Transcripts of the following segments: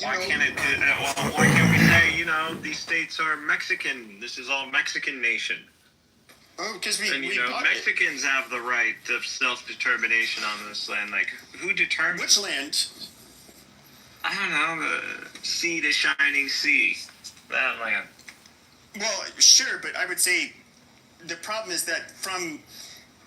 why can't it? Why can't we say, these states are Mexican? This is all Mexican nation. Oh, because Mexicans have the right of self-determination on this land. Like, who determines? Which land? I don't know. The sea to shining sea. That land. Well, sure, but I would say the problem is that from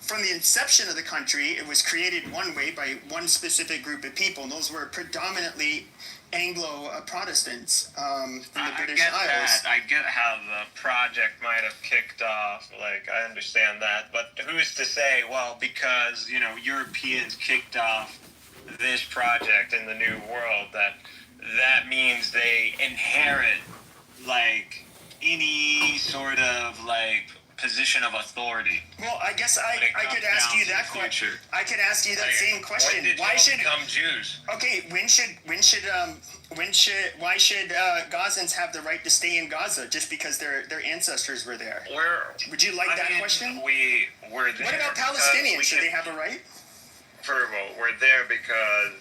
the inception of the country, it was created one way by one specific group of people, and those were predominantly Anglo-Protestants from the British Isles. I get how the project might have kicked off. Like, I understand that. But who's to say, well, because, Europeans kicked off this project in the New World, that means they inherit, like, any sort of, like, position of authority. Well, I guess I could ask you that question. I could ask you that same question. Why should become Jews? Okay, why should Gazans have the right to stay in Gaza just because their ancestors were there? Would you like that question? We were there. What about Palestinians? Should they have a right? First of all, we're there because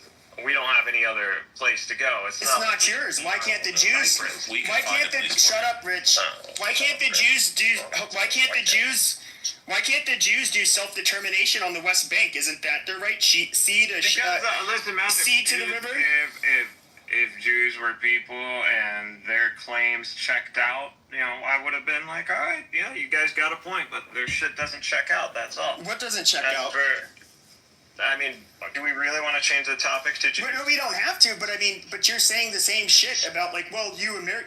we don't have any other place to go. It's not yours. Why can't the Jews? Shut up, Rich. Why can't the Jews do self-determination on the West Bank? Isn't that their right? Sea to the river. If Jews were people and their claims checked out, I would have been like, all right, yeah, you guys got a point, but their shit doesn't check out. That's all. What doesn't check out? Do we really want to change the topic to Jews? No, we don't have to, but you're saying the same shit about, like, well,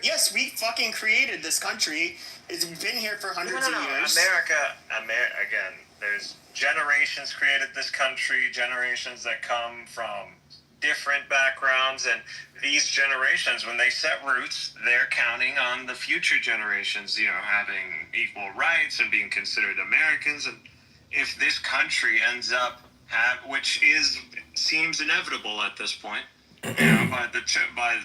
yes, we fucking created this country. It's been here for hundreds of years. Again, there's generations created this country, generations that come from different backgrounds, and these generations, when they set roots, they're counting on the future generations, having equal rights and being considered Americans. And if this country ends up which seems inevitable at this point, by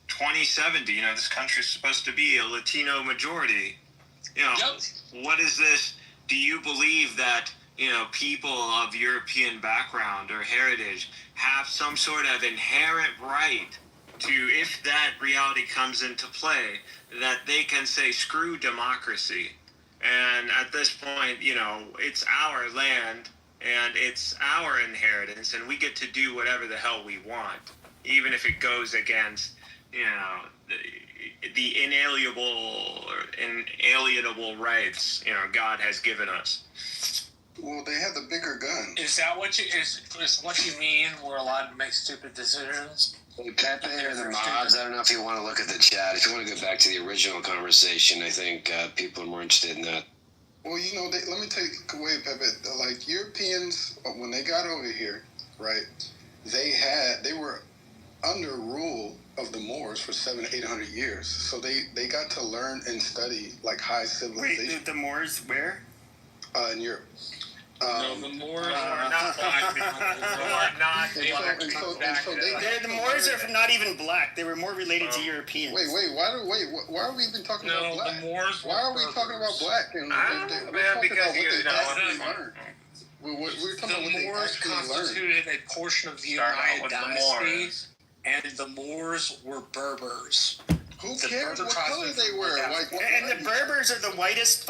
2070, this country is supposed to be a Latino majority. What is this? Do you believe that people of European background or heritage have some sort of inherent right to, if that reality comes into play, that they can say, screw democracy? And at this point, it's our land and it's our inheritance, and we get to do whatever the hell we want, even if it goes against, the inalienable rights, God has given us. Well, they have the bigger gun. Is that what you mean? We're allowed to make stupid decisions? Pepe or the mods, I don't know if you want to look at the chat. If you want to go back to the original conversation, I think people are more interested in that. Well, let me take away, Pepe. Like, Europeans, when they got over here, right, they were under rule of the Moors for 700-800 years. So they got to learn and study, like, high civilization. Wait, the Moors where? In Europe. No, the Moors are not black. The Moors are not even black. They were more related to Europeans. Why are we even talking about black? The Moors why are we talking about black? We're talking about the Moors constituted a portion of the Umayyad dynasty, and the Moors were Berbers. Who cares what color they were? And the Berbers are the whitest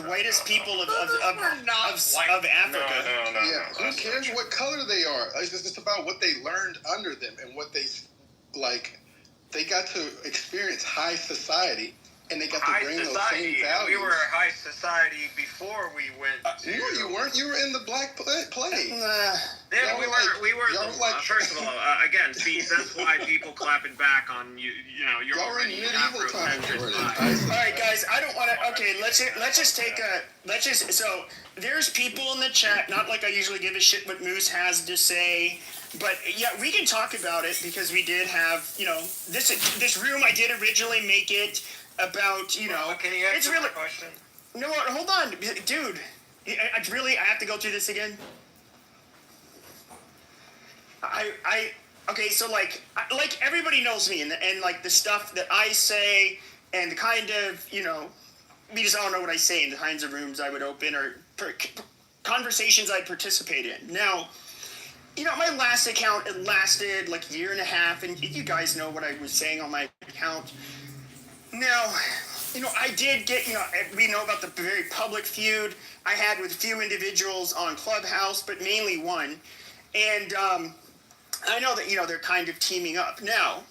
whitest people of Africa. No. Who cares what color they are? It's just about what they learned under them and what they like. They got to experience high society, and they got to bring those same values. We were high society before we went. You weren't. You were in the black plague. Yeah, we were. First of all, again, see, that's why people clapping back on you. You're already medieval times. All right, guys. I don't want to. Okay, So there's people in the chat. Not like I usually give a shit what Moose has to say. But yeah, we can talk about it because we did have, this room. I did originally make it about, Can you answer my question? No, hold on, dude. I have to go through this again. Okay, so like everybody knows me and like the stuff that I say and the kind of, we just all know what I say in the kinds of rooms I would open or conversations I'd participate in. Now, my last account, it lasted like a year and a half, and you guys know what I was saying on my account. Now, I did get, we know about the very public feud I had with a few individuals on Clubhouse, but mainly one. And I know that, they're kind of teaming up. Now,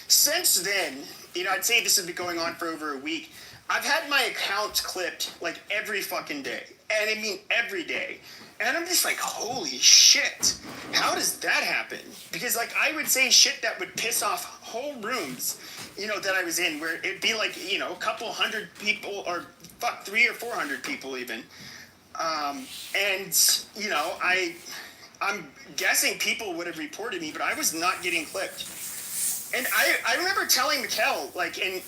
since then, I'd say this has been going on for over a week. I've had my accounts clipped like every fucking day. And I mean every day. And I'm just like, holy shit. How does that happen? Because like I would say shit that would piss off whole rooms, that I was in, where it'd be like, a couple hundred people, or fuck, 300 or 400 people even. And, I'm guessing people would have reported me, but I was not getting clipped. And I remember telling Mikkel, like, and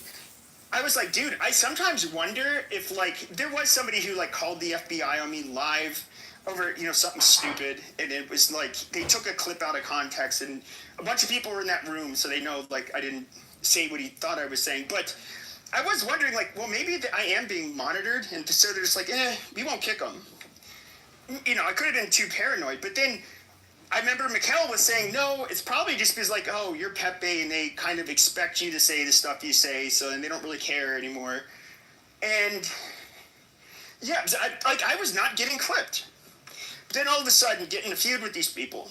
I was like, dude, I sometimes wonder if, like, there was somebody who, like, called the FBI on me live over, something stupid. And it was, like, they took a clip out of context. And a bunch of people were in that room, so they know, like, I didn't say what he thought I was saying. But I was wondering, like, well, maybe I am being monitored. And so they're just like, we won't kick him. I could have been too paranoid. But then I remember Mikkel was saying, no, it's probably just because, like, oh, you're Pepe, and they kind of expect you to say the stuff you say, so then they don't really care anymore. And, yeah, I was not getting clipped. But then all of a sudden, getting a feud with these people.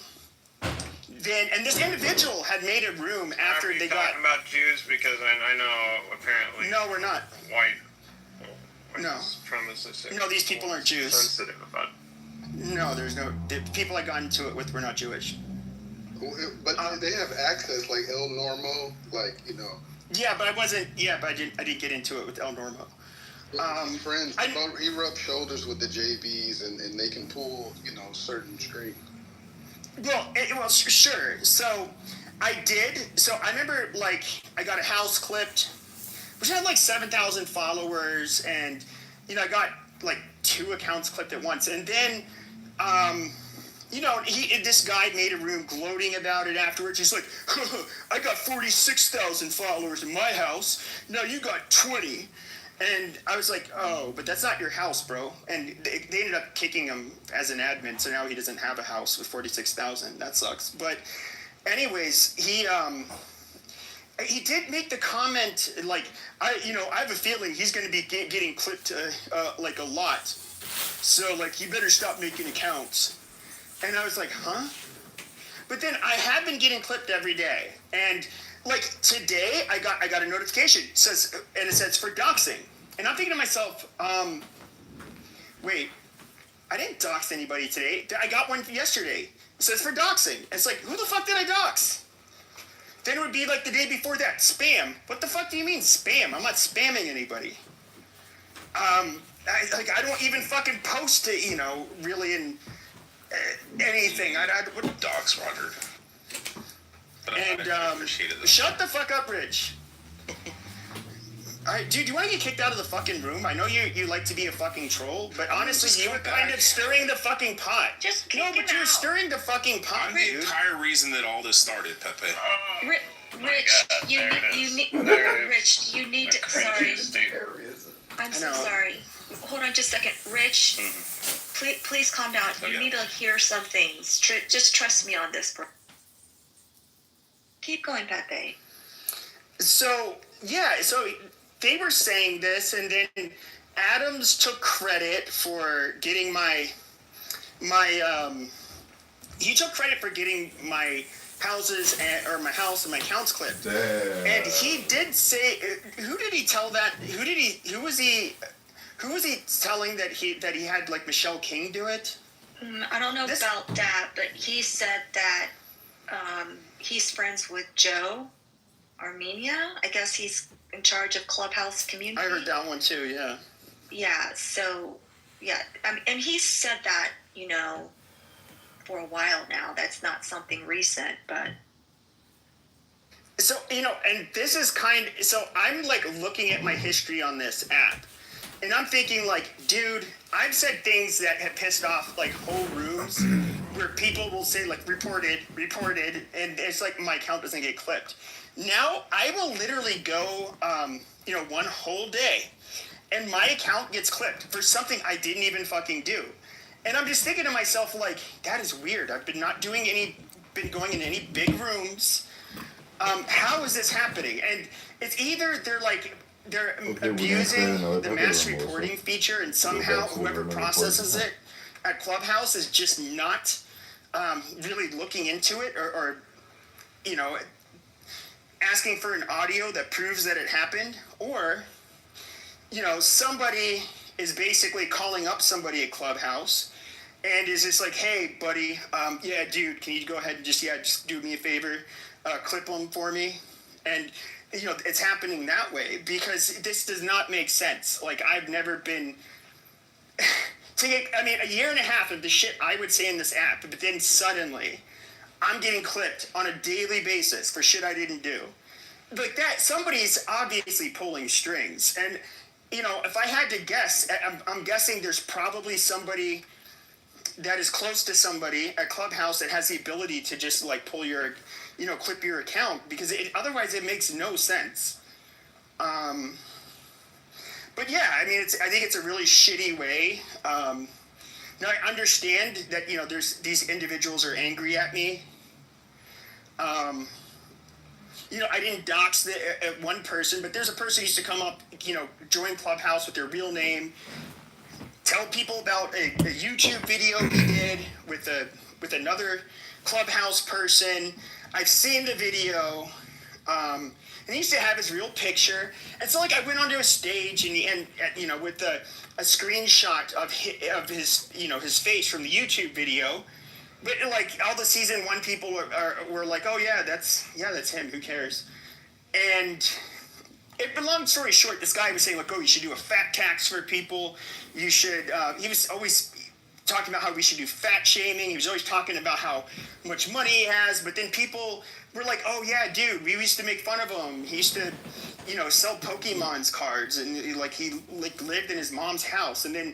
And this individual had made a room after they got... Are we talking about Jews? Because I know, apparently... No, we're not. White No. supremacists. No, these people aren't Jews. Sensitive about... No, there's no... The people I got into it with were not Jewish. But they have access, like El Normo, like, Yeah, but I wasn't... Yeah, but I didn't get into it with El Normo. His friends, he rubbed shoulders with the JBs, and they can pull, certain strings. Well, sure. So I did. So I remember, like, I got a house clipped, which had like 7,000 followers, and I got like 2 accounts clipped at once, and then this guy made a room gloating about it afterwards. He's like, I got 46,000 followers in my house. Now you got 20. And I was like, oh, but that's not your house, bro. And they ended up kicking him as an admin, so now he doesn't have a house with 46,000. That sucks. But anyways, he did make the comment, like, I have a feeling he's going to be getting clipped, like, a lot. So, like, he better stop making accounts. And I was like, huh? But then I have been getting clipped every day. And, like, today I got a notification. It says for doxing. And I'm thinking to myself, wait, I didn't dox anybody today. I got one yesterday. It says for doxing. It's like, who the fuck did I dox? Then it would be like the day before that, spam. What the fuck do you mean spam? I'm not spamming anybody. I don't even fucking post it, really in anything. I would dox Roger. And shut the fuck up, Rich. Alright, dude, do you want to get kicked out of the fucking room? I know you like to be a fucking troll, but honestly, you were kind of stirring the fucking pot. Just kick him out. No, but you're stirring the fucking pot, I'm dude. the entire reason that all this started, Pepe. Rich, you need to. Sorry. I'm so sorry. Hold on just a second. Rich, please calm down. You need to hear some things. Just trust me on this, bro. Keep going, Pepe. So they were saying this, and then Adams took credit for getting he took credit for getting my houses or my house and my accounts clipped. Damn. And he did say, who did he tell that? Who was he telling that he had like Michelle King do it? I don't know about that, but he said that he's friends with Joe Armenia. I guess he's in charge of Clubhouse community. I heard that one too, yeah. Yeah, so, yeah. And he's said that, for a while now. That's not something recent, but... So, and this is so I'm like looking at my history on this app, and I'm thinking like, dude, I've said things that have pissed off like whole rooms where people will say like reported, and it's like my account doesn't get clipped. Now I will literally go, one whole day, and my account gets clipped for something I didn't even fucking do. And I'm just thinking to myself, like, that is weird. I've been going in any big rooms. How is this happening? And it's either they're abusing the mass reporting feature, and somehow whoever processes it at Clubhouse is just not really looking into it, or asking for an audio that proves that it happened, or somebody is basically calling up somebody at Clubhouse and is just like, hey buddy, yeah dude, can you go ahead and just do me a favor, clip them for me? And it's happening that way, because this does not make sense. Like, I've never been a year and a half of the shit I would say in this app, but then suddenly I'm getting clipped on a daily basis for shit I didn't do. Like that, somebody's obviously pulling strings. And, if I had to guess, I'm guessing there's probably somebody that is close to somebody at Clubhouse that has the ability to just like pull your, clip your account, because otherwise it makes no sense. But yeah, I think it's a really shitty way. Now I understand that, there's these individuals are angry at me. I didn't dox one person, but there's a person who used to come up, join Clubhouse with their real name, tell people about a YouTube video he did with another Clubhouse person. I've seen the video, and he used to have his real picture. And so, like, I went onto a stage with a screenshot of his his face from the YouTube video. But like all the season 1 people were like, oh yeah, that's him. Who cares? And long story short, this guy was saying like, oh, you should do a fat tax for people. You should. He was always talking about how we should do fat shaming. He was always talking about how much money he has. But then people were like, oh yeah, dude, we used to make fun of him. He used to, sell Pokemon's cards, and he lived in his mom's house. And then,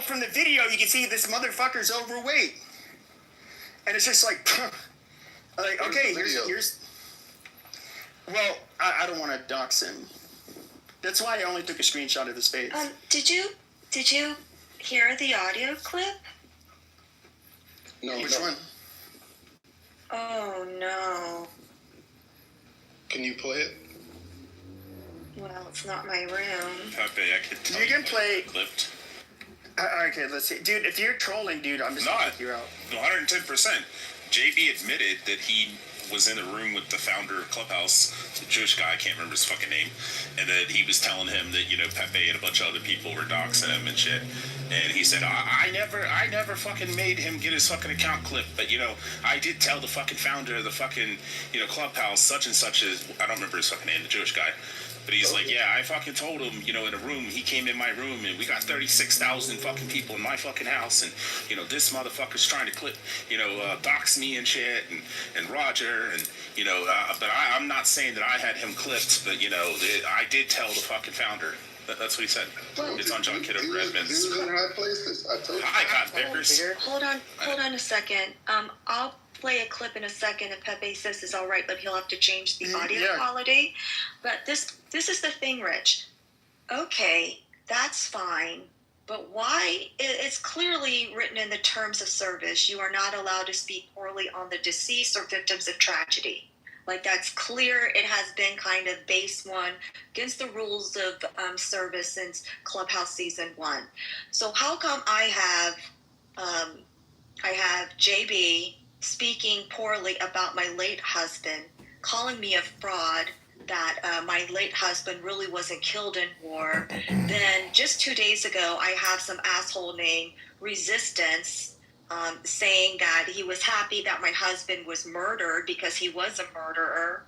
from the video, you can see this motherfucker's overweight. And it's just like, okay, here's. Well, I don't want to dox him. That's why I only took a screenshot of his face. Did you hear the audio clip? No. Which one? Oh no. Can you play it? Well, it's not my room. Pepe, I could tell You can play. Clipped. Okay, let's see. Dude, if you're trolling, dude, I'm just going to kick you out. 110%. JB admitted that he was in the room with the founder of Clubhouse, the Jewish guy, I can't remember his fucking name, and that he was telling him that, Pepe and a bunch of other people were doxing him and shit. And he said, I never fucking made him get his fucking account clipped, but, I did tell the fucking founder of the fucking, Clubhouse, such and such as, I don't remember his fucking name, the Jewish guy. But he's like, yeah, I fucking told him, in a room, he came in my room, and we got 36,000 fucking people in my fucking house, and, this motherfucker's trying to clip, dox me and shit, and Roger, and, but I'm not saying that I had him clipped, but, I did tell the fucking founder. That's what he said. Well, it's on John Kitover Redmond's. He was in high places. I told you. I got Vickers. Hold on a second. I'll play a clip in a second if Pepe says it's all right, but he'll have to change the audio quality. But this is the thing, Rich. Okay, that's fine. But why? It's clearly written in the terms of service. You are not allowed to speak poorly on the deceased or victims of tragedy. Like, that's clear. It has been kind of base one against the rules of service since Clubhouse season 1. So how come I have JB speaking poorly about my late husband, calling me a fraud, that my late husband really wasn't killed in war? Then just 2 days ago, I have some asshole named Resistance saying that he was happy that my husband was murdered because he was a murderer,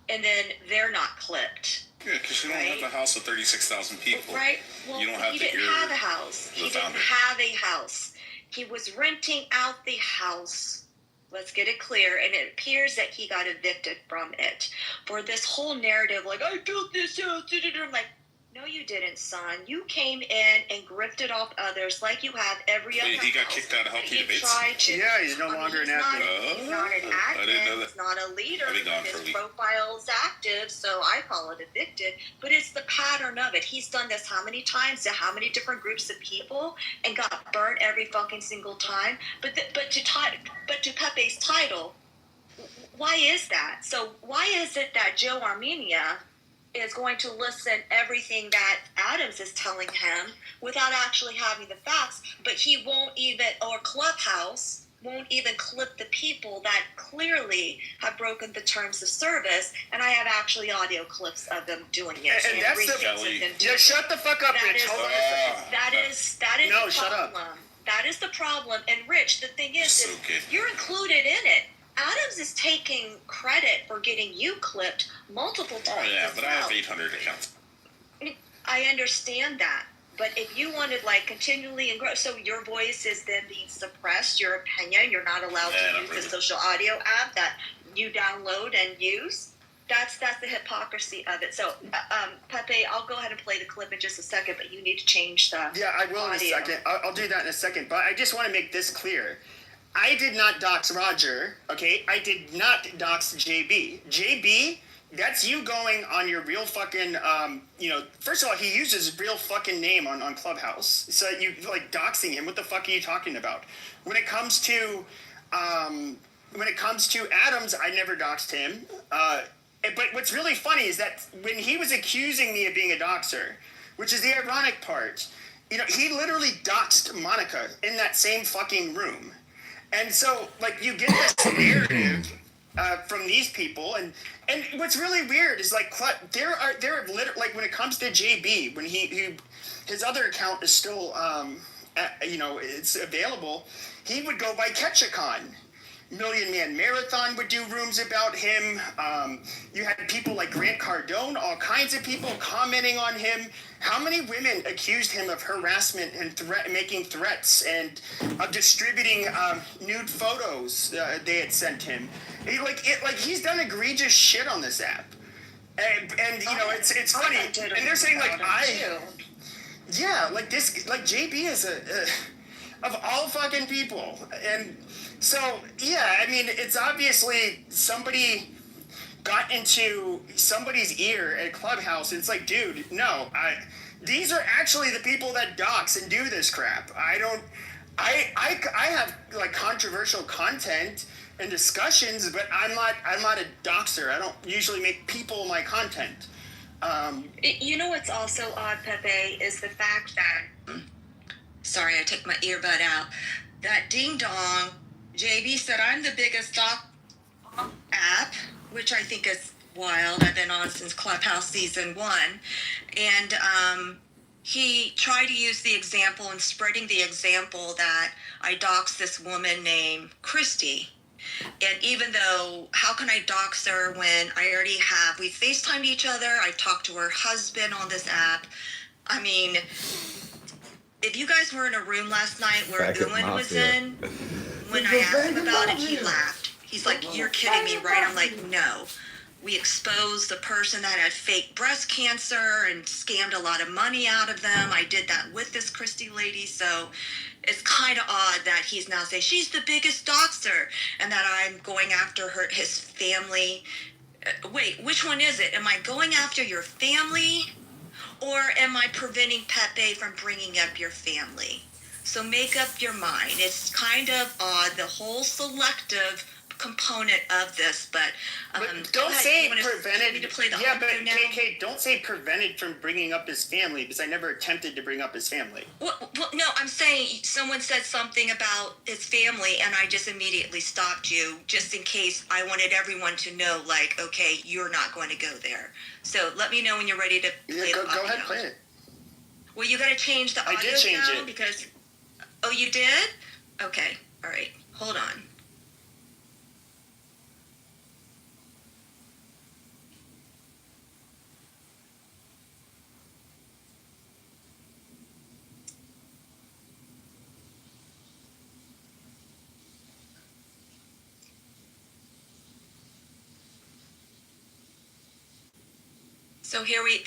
and then they're not clipped. Yeah, because you don't have a house of 36,000 people. Right? Well, you don't have he didn't have a house. He didn't have a house. He was renting out the house. Let's get it clear. And it appears that he got evicted from it. For this whole narrative, like, I built this house. I'm like, no, you didn't, son. You came in and grifted off others like you have every other He got house. kicked out of Healthy Debates? Yeah, he's no longer an admin. He's not an admin. I didn't know that. He's not a leader. I've been gone for a His week. profile's active, so I call it evicted, but it's the pattern of it. He's done this how many times to how many different groups of people and got burnt every fucking single time. But to Pepe's title, why is that? So why is it that Joe Armenia is going to listen everything that Adams is telling him without actually having the facts, but he won't even, or Clubhouse won't even clip the people that clearly have broken the terms of service, and I have actually audio clips of them doing it. And that's the shut the fuck up, Rich. Hold on a second. That is no, the shut problem. Up. That is the problem. And Rich, the thing is you're included in it. Adams is taking credit for getting you clipped multiple times. Oh yeah, but I have 800 accounts. I understand that. But if you wanted continually and grow, so your voice is then being suppressed, your opinion, you're not allowed to use the social audio app that you download and use. That's the hypocrisy of it. So, Pepe, I'll go ahead and play the clip in just a second, but you need to change the Yeah, I will audio. in a second. I'll do that in a second. But I just want to make this clear. I did not dox Roger, okay? I did not dox JB. JB, that's you going on your real fucking, first of all, he uses his real fucking name on Clubhouse. So you, doxing him. What the fuck are you talking about? When it comes to Adams, I never doxed him. But what's really funny is that when he was accusing me of being a doxer, which is the ironic part, he literally doxed Monica in that same fucking room. And so, you get this narrative from these people, and what's really weird is there are when it comes to JB, when his other account is still it's available, he would go by Ketchicon. Million Man Marathon would do rooms about him. You had people like Grant Cardone, all kinds of people commenting on him. How many women accused him of harassment and making threats and of distributing nude photos they had sent him? He's done egregious shit on this app, and it's funny. And they're saying JB is of all fucking people. And so, yeah, I mean, it's obviously somebody got into somebody's ear at Clubhouse. It's dude, no, these are actually the people that dox and do this crap. I have controversial content and discussions, but I'm not a doxer. I don't usually make people my content. What's also odd, Pepe, is the fact that sorry, I took my earbud out. That ding dong, JB said I'm the biggest doc app, which I think is wild. I've been on since Clubhouse season 1, and he tried to use the example and spreading the example that I doxed this woman named Christy. And even though, how can I dox her when we FaceTimed each other, I talked to her husband on this app. I mean, if you guys were in a room last night where Owen was in, when I asked him about it, he laughed. He's like, "You're kidding me, right?" I'm like, "No. We exposed the person that had fake breast cancer and scammed a lot of money out of them. I did that with this Christy lady." So it's kind of odd that he's now saying she's the biggest doxer and that I'm going after his family. Wait, which one is it? Am I going after your family? Or am I preventing Pepe from bringing up your family? So make up your mind. It's kind of odd, the whole selective component of this, but don't say prevented. To play the KK, don't say prevented from bringing up his family, because I never attempted to bring up his family. Well, no, I'm saying someone said something about his family, and I just immediately stopped you, just in case I wanted everyone to know, okay, you're not going to go there. So let me know when you're ready to play the audio. Go ahead, play it. Well, you got to change the audio. I did change now it. Because, oh, you did? Okay, all right, hold on.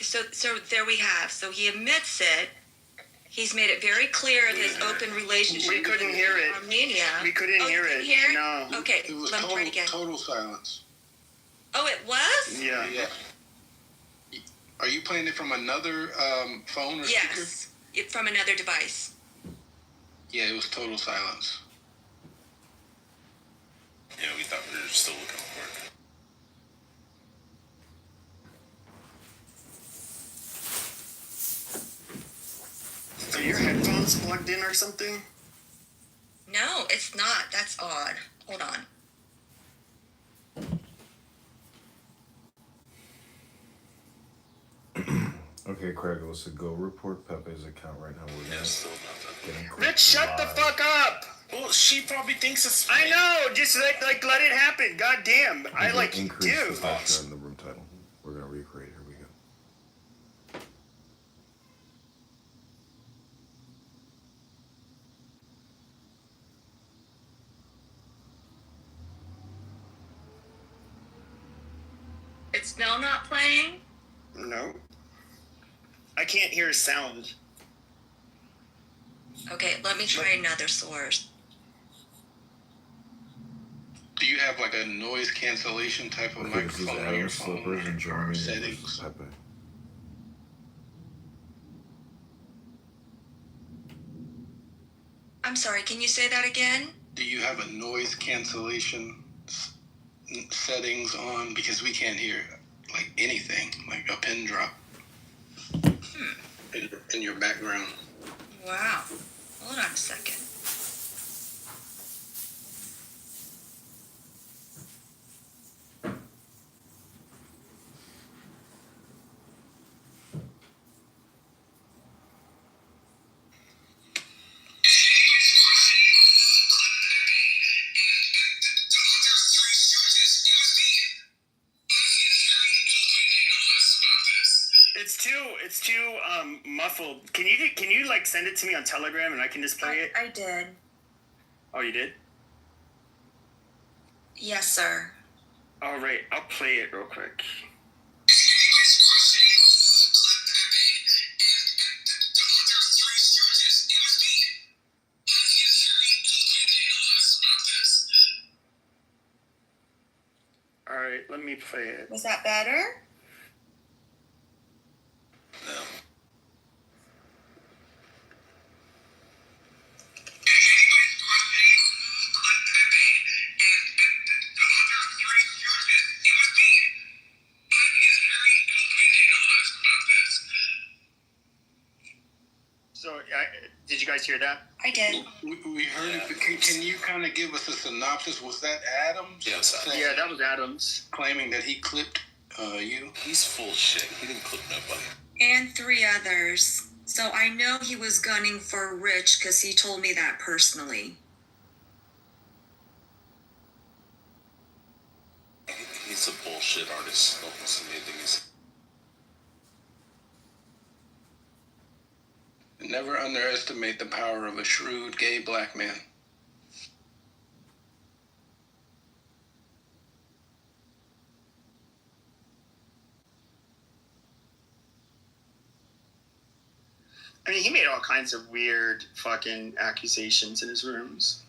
So there we have. So he admits it. He's made it very clear in his open relationship. We couldn't hear it. Armenia. We couldn't hear it. No. Okay, It was let me try it again. total silence. Oh, it was? Yeah. Are you playing it from another phone or speaker? Yes, from another device. Yeah, it was total silence. Yeah, we thought we were still looking for it. Are your headphones plugged in or something? No, it's not. That's odd. Hold on. Okay, Craig, let's go report Pepe's account right now. We're Yeah, still not Rich, shut the fuck up! Well, she probably thinks it's. I know. Just like let it happen. God damn. I like increase do. the pressure in the room title. We're gonna recreate. Here we go. It's still not playing? No. I can't hear sound. Okay, let me try another source. Do you have like a noise cancellation type of Okay, this is microphone on Adam your phone? Slippers and Jeremy settings? versus Pepe. I'm sorry, can you say that again? Do you have a noise cancellation settings on? Because we can't hear like anything, like a pin drop in your background. Wow. Hold on a second. It's too muffled. Can you like send it to me on Telegram and I can just play it? I did. Oh, you did? Yes, sir. All right, I'll play it real quick. All right, let me play it. Was that better? No. So, did you guys hear that? I did. We heard it. Can you kind of give us a synopsis? Was that Adams? Yes. Yeah, that was Adams. Claiming that he clipped you? He's full shit. He didn't clip nobody. And 3 others. So I know he was gunning for Rich because he told me that personally. He's a bullshit artist. Don't listen to anything he's. Never underestimate the power of a shrewd gay black man. I mean, he made all kinds of weird fucking accusations in his rooms.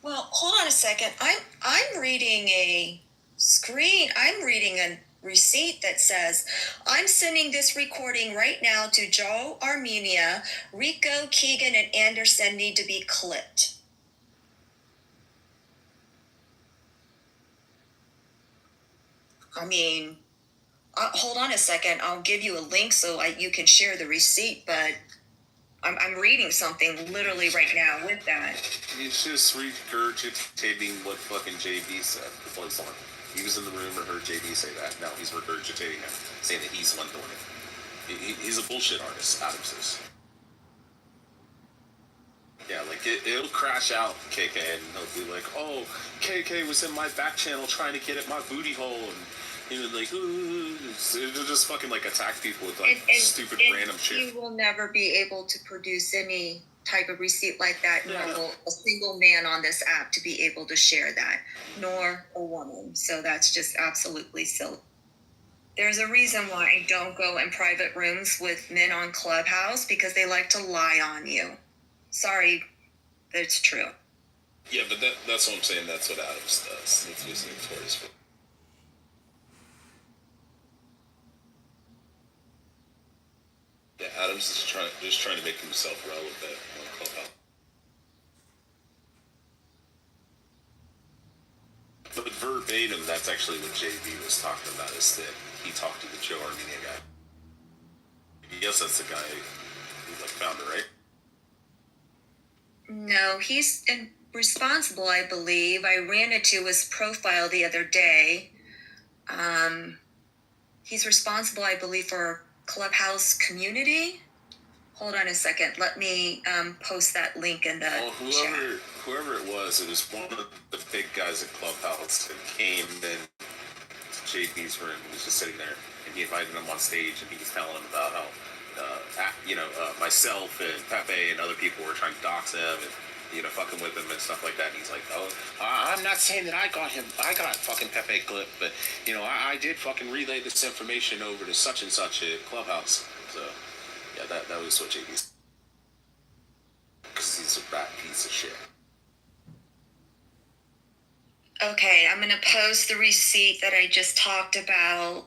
Well, hold on a second. I'm reading a receipt that says, I'm sending this recording right now to Joe Armenia. Rico, Keegan, and Anderson need to be clipped. I mean, hold on a second. I'll give you a link so you can share the receipt, but I'm reading something literally right now with that. He's just regurgitating what fucking JB said before he's on. He was in the room and heard JB say that. Now he's regurgitating it, saying that he's the one doing it. He's a bullshit artist, Adams is. Yeah, like it'll crash out, KK, and he'll be like, "Oh, KK was in my back channel trying to get at my booty hole," and you know, like, ooh, it'll just fucking like attack people with like stupid random shit. You will never be able to produce any type of receipt like that, Yeah. nor will a single man on this app to be able to share that, nor a woman. So that's just absolutely silly. There's a reason why I don't go in private rooms with men on Clubhouse, because they like to lie on you. Sorry, but it's true. Yeah, but that's what I'm saying. That's what Adams does. That's what he's notorious for. Adams is trying to make himself relevant on Clubhouse. But verbatim, that's actually what JB was talking about, is that he talked to the Joe Armenia guy. Yes, that's the guy who found it, right? No, he's responsible, I believe. I ran into his profile the other day. He's responsible, I believe, for Clubhouse community. Hold on a second. Let me post that link in the chat. Whoever it was one of the big guys at Clubhouse that came in JP's room and was just sitting there, and he invited him on stage, and he was telling him about how myself and Pepe and other people were trying to dox him and fucking with him and stuff like that. And he's like, oh, I'm not saying that I got fucking Pepe clipped, but I did fucking relay this information over to such and such at Clubhouse. So yeah, that was what JB, because he's a rat piece of shit. Okay, I'm gonna post the receipt that I just talked about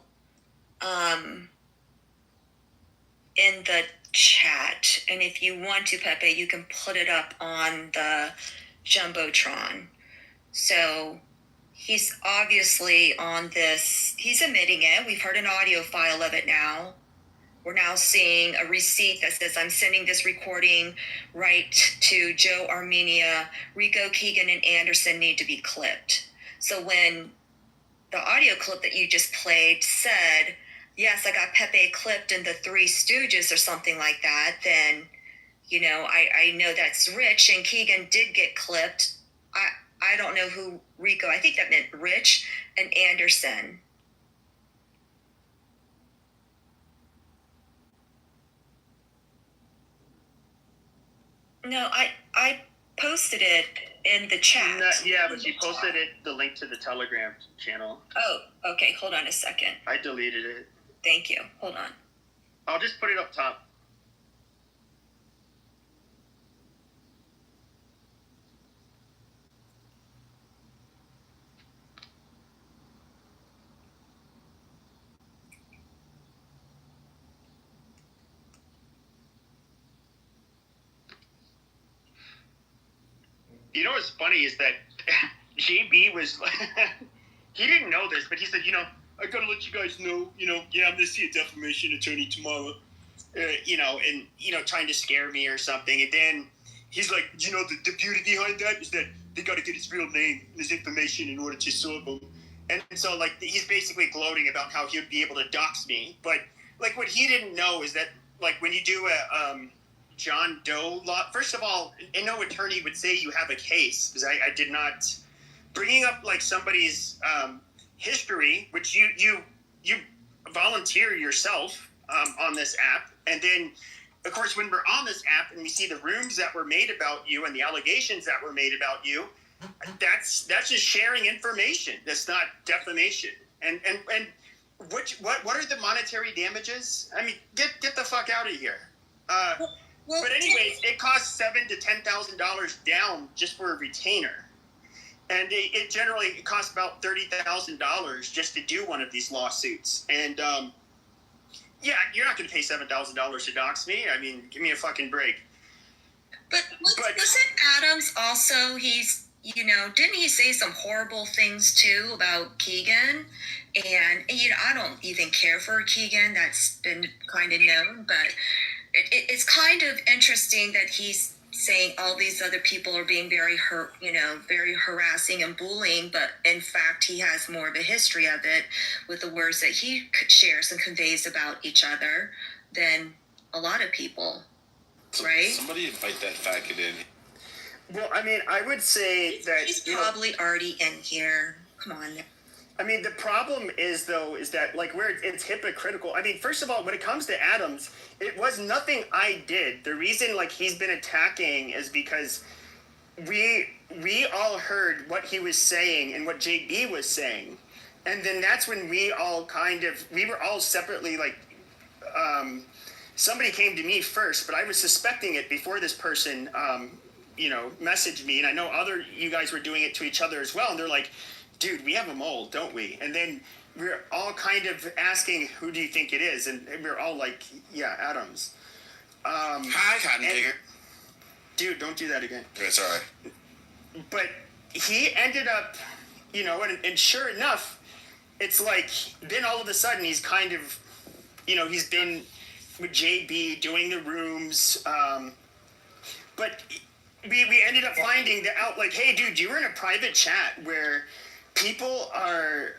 in the chat, and if you want to, Pepe, you can put it up on the Jumbotron. So he's obviously on this, he's admitting it. We've heard an audio file of it now. We're now seeing a receipt that says, I'm sending this recording right to Joe Armenia. Rico, Keegan, and Anderson need to be clipped. So when the audio clip that you just played said, yes, I got Pepe clipped in the Three Stooges or something like that, then, I know that's Rich, and Keegan did get clipped. I don't know who Rico, I think that meant Rich and Anderson. No, I posted it in the chat. Yeah, but you posted the link to the Telegram channel. Oh, okay. Hold on a second. I deleted it. Thank you. Hold on. I'll just put it up top. You know what's funny is that JB was, he didn't know this, but he said, I gotta let you guys know, I'm gonna see a defamation attorney tomorrow, and, trying to scare me or something. And then he's like, the beauty behind that is that they gotta get his real name and his information in order to sue him. And so, he's basically gloating about how he would be able to dox me. But, what he didn't know is that, when you do a, John Doe law, first of all, and no attorney would say you have a case, because I did not, bringing up, somebody's, history, which you volunteer yourself on this app, and then of course when we're on this app and we see the rooms that were made about you and the allegations that were made about you, that's just sharing information. That's not defamation. And what are the monetary damages? I mean, get the fuck out of here. But anyways, it costs $7,000 to $10,000 down just for a retainer. And it generally costs about $30,000 just to do one of these lawsuits. And, you're not going to pay $7,000 to dox me. I mean, give me a fucking break. But wasn't Adams also, didn't he say some horrible things too about Keegan? And, I don't even care for Keegan. That's been kind of known. But it's kind of interesting that he's saying all these other people are being very very harassing and bullying, but in fact he has more of a history of it with the words that he shares and conveys about each other than a lot of people, right? Somebody invite that faggot in. Well, I mean, I would say that he's probably already in here. Come on. I mean, the problem is that where it's hypocritical. I mean, first of all, when it comes to Adams, it was nothing I did. The reason we been attacking is because we all heard what he was saying and what JB was saying, and then that's when we were all separately somebody came to me first, but I was suspecting it before this person messaged me, and I know you guys were doing it to each other as well, and they're like, dude, we have a mole, don't we? And then we're all kind of asking, who do you think it is? And we're all like, yeah, Adams. Hi, Cotton Digger. Dude, don't do that again. It's all right. But he ended up, and sure enough, it's like, then all of a sudden he's kind of, he's been with JB doing the rooms, but we ended up finding that out, like, hey, dude, you were in a private chat where people are,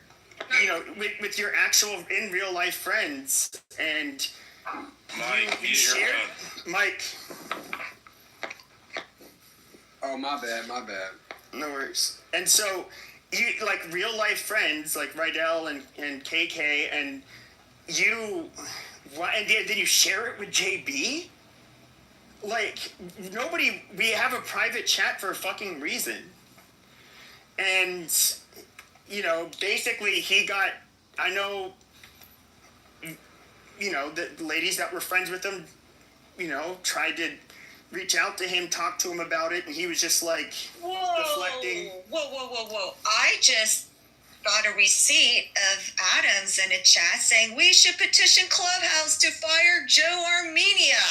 with your actual in real life friends, and Mike, you shared, Mike. Oh, my bad. No worries. And so, you, like, real life friends, like Rydell and KK, and you, and then you share it with JB? Like, nobody, we have a private chat for a fucking reason. And, basically he got, I know, the ladies that were friends with him, tried to reach out to him, talk to him about it, and he was just like, deflecting. Whoa. I just got a receipt of Adams in a chat saying we should petition Clubhouse to fire Joe Armenia.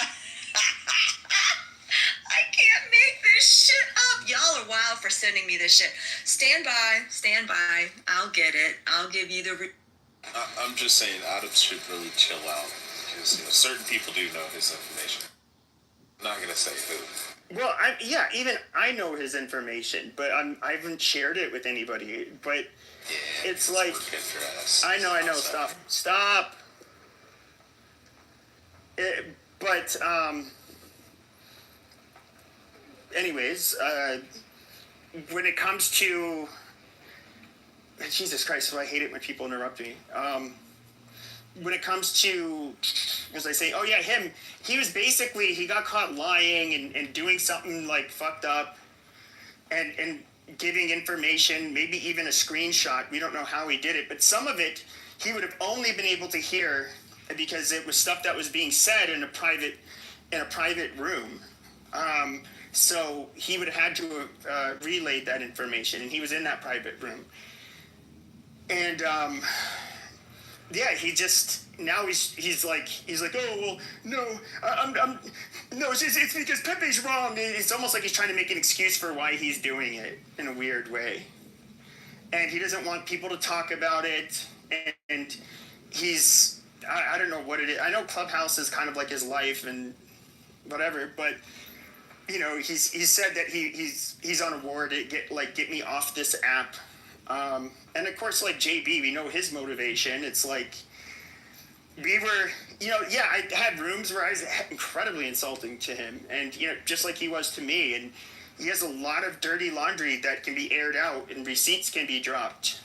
I can't make this shit up. Y'all are wild for sending me this shit. Stand by. I'll get it. I'll give you the... I'm just saying, Adams should really chill out, because certain people do know his information. I'm not going to say who. Well, even I know his information, but I haven't shared it with anybody. But Yeah, it's like, I know. Stop. Anyways, when it comes to, Jesus Christ, so I hate it when people interrupt me. When it comes to, as I say, oh yeah, him, he was basically, he got caught lying and doing something like fucked up and giving information, maybe even a screenshot. We don't know how he did it, but some of it he would have only been able to hear because it was stuff that was being said in a private room. So he would have had to have relayed that information, and he was in that private room. And yeah, he just, now he's like, oh well, no, no, it's because Pepe's wrong. It's almost like he's trying to make an excuse for why he's doing it in a weird way, and he doesn't want people to talk about it. And he's, I don't know what it is. I know Clubhouse is kind of like his life and whatever, but he's said that he's on a war to get me off this app. And of course, like JB, we know his motivation. It's like, we were, I had rooms where I was incredibly insulting to him, and just like he was to me. And he has a lot of dirty laundry that can be aired out, and receipts can be dropped,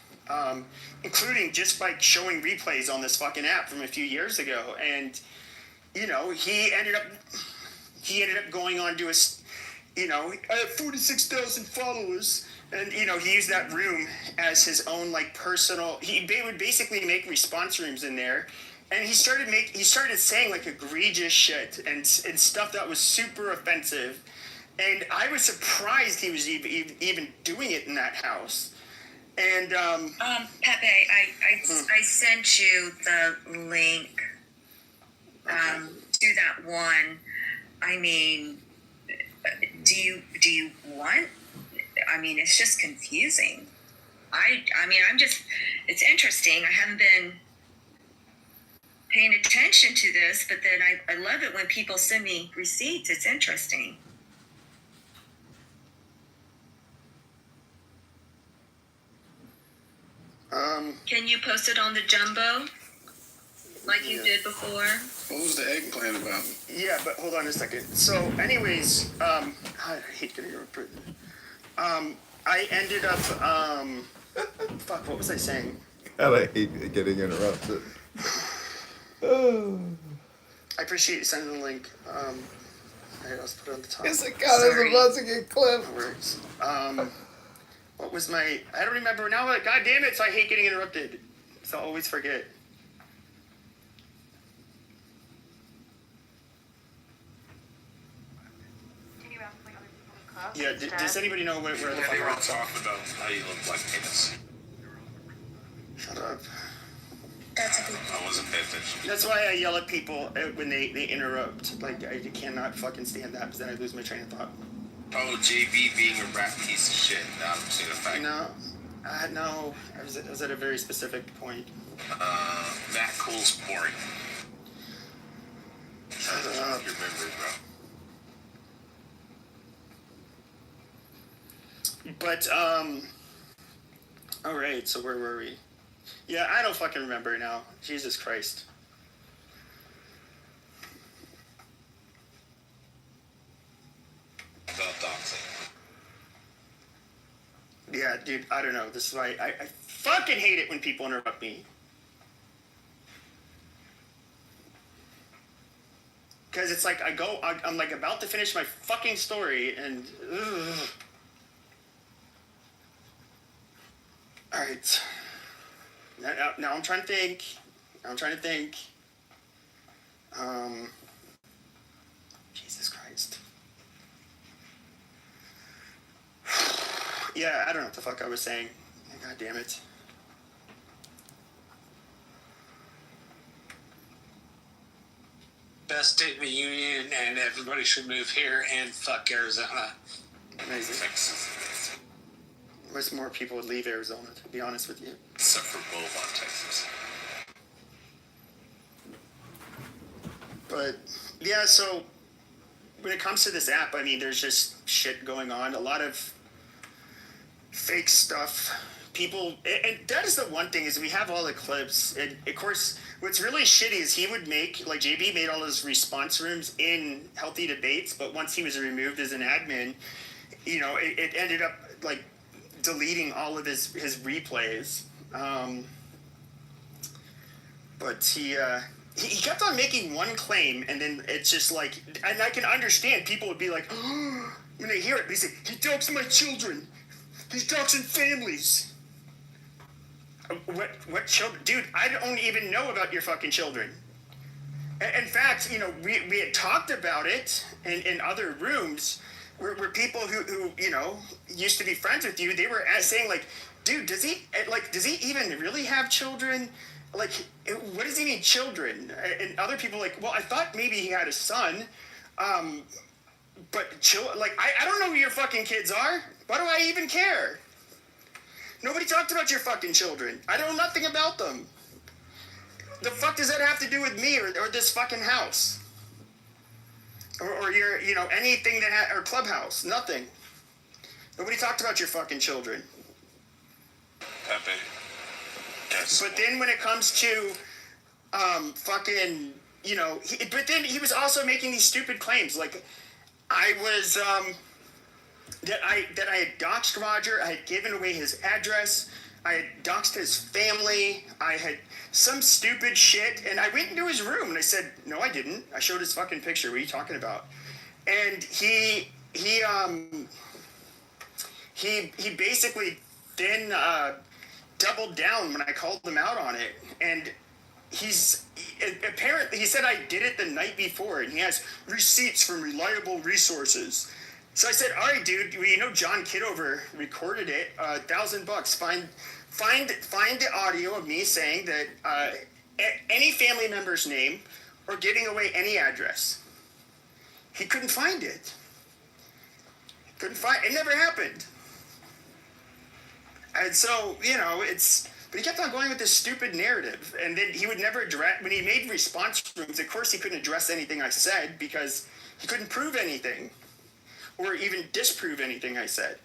including just by showing replays on this fucking app from a few years ago. And he ended up going on to I have 46,000 followers. And, he used that room as his own, like, personal... They would basically make response rooms in there. And he started saying, like, egregious shit and stuff that was super offensive. And I was surprised he was even doing it in that house. And, Pepe, I sent you the link to that one. I mean, do you want... I mean, it's just confusing. It's interesting. I haven't been paying attention to this, but then I love it when people send me receipts. It's interesting. Can you post it on the Jumbo like you did before? What was the eggplant about? Yeah, but hold on a second. So, anyways, I hate getting interrupted. I ended up, fuck, what was I saying? God, I hate getting interrupted. I appreciate you sending the link. Let's put it on the top. Yes, God, I was about to get clipped. No worries. What was my, I don't remember now, god damn it, so I hate getting interrupted. So I always forget. Yeah, does anybody know where the fuck they were all talking about how you look like penis. Shut up. That's a good point. I wasn't paying attention. That's why I yell at people when they interrupt. Like, I cannot fucking stand that because then I lose my train of thought. Oh, JB being a rat piece of shit. Now I'm seeing the fact. No. I was at a very specific point. Matt Cool's boring. Shut up. Your memory, bro. But, alright, so where were we? Yeah, I don't fucking remember now. Jesus Christ. About doxing. Yeah, dude, I don't know. This is why I fucking hate it when people interrupt me. Because it's like I'm like about to finish my fucking story and... Ugh. Alright. Now I'm trying to think. Jesus Christ. Yeah, I don't know what the fuck I was saying. God damn it. Best state in the union, and everybody should move here and fuck Arizona. Amazing. Texas. Wish more people would leave Arizona, to be honest with you. Except for Beaumont, Texas. But, yeah, so when it comes to this app, I mean, there's just shit going on. A lot of fake stuff. People, and that is the one thing, is we have all the clips. And, of course, what's really shitty is he would make, like, JB made all his response rooms in Healthy Debates, but once he was removed as an admin, you know, it ended up, like, deleting all of his replays. But he kept on making one claim, and then it's just like, and I can understand people would be like, oh, when they hear it, they say, he dogs my children. He's doxing families. What children? Dude, I don't even know about your fucking children. In fact, you know, we had talked about it in other rooms where people who, you know, used to be friends with you, they were saying, like, dude, does he even really have children? Like, what does he mean, children? And other people like, well, I thought maybe he had a son. But, I don't know who your fucking kids are. Why do I even care? Nobody talked about your fucking children. I know nothing about them. The fuck does that have to do with me or this fucking house? Or your, you know, anything that or Clubhouse? Nothing. Nobody talked about your fucking children. Pepe. Yes. But then when it comes to fucking, you know, but then he was also making these stupid claims. Like, I was, that I had doxed Roger, I had given away his address, I had doxed his family, I had some stupid shit, and I went into his room and I said, no, I didn't. I showed his fucking picture. What are you talking about? And he basically then doubled down when I called him out on it, and apparently he said I did it the night before, and he has receipts from reliable resources. So I said, all right, dude, you know John Kitover recorded it, $1,000. Find the audio of me saying that any family member's name or giving away any address. He couldn't find it. It never happened. And so, you know, but he kept on going with this stupid narrative. And then he would never address, when he made response rooms, of course he couldn't address anything I said because he couldn't prove anything or even disprove anything I said.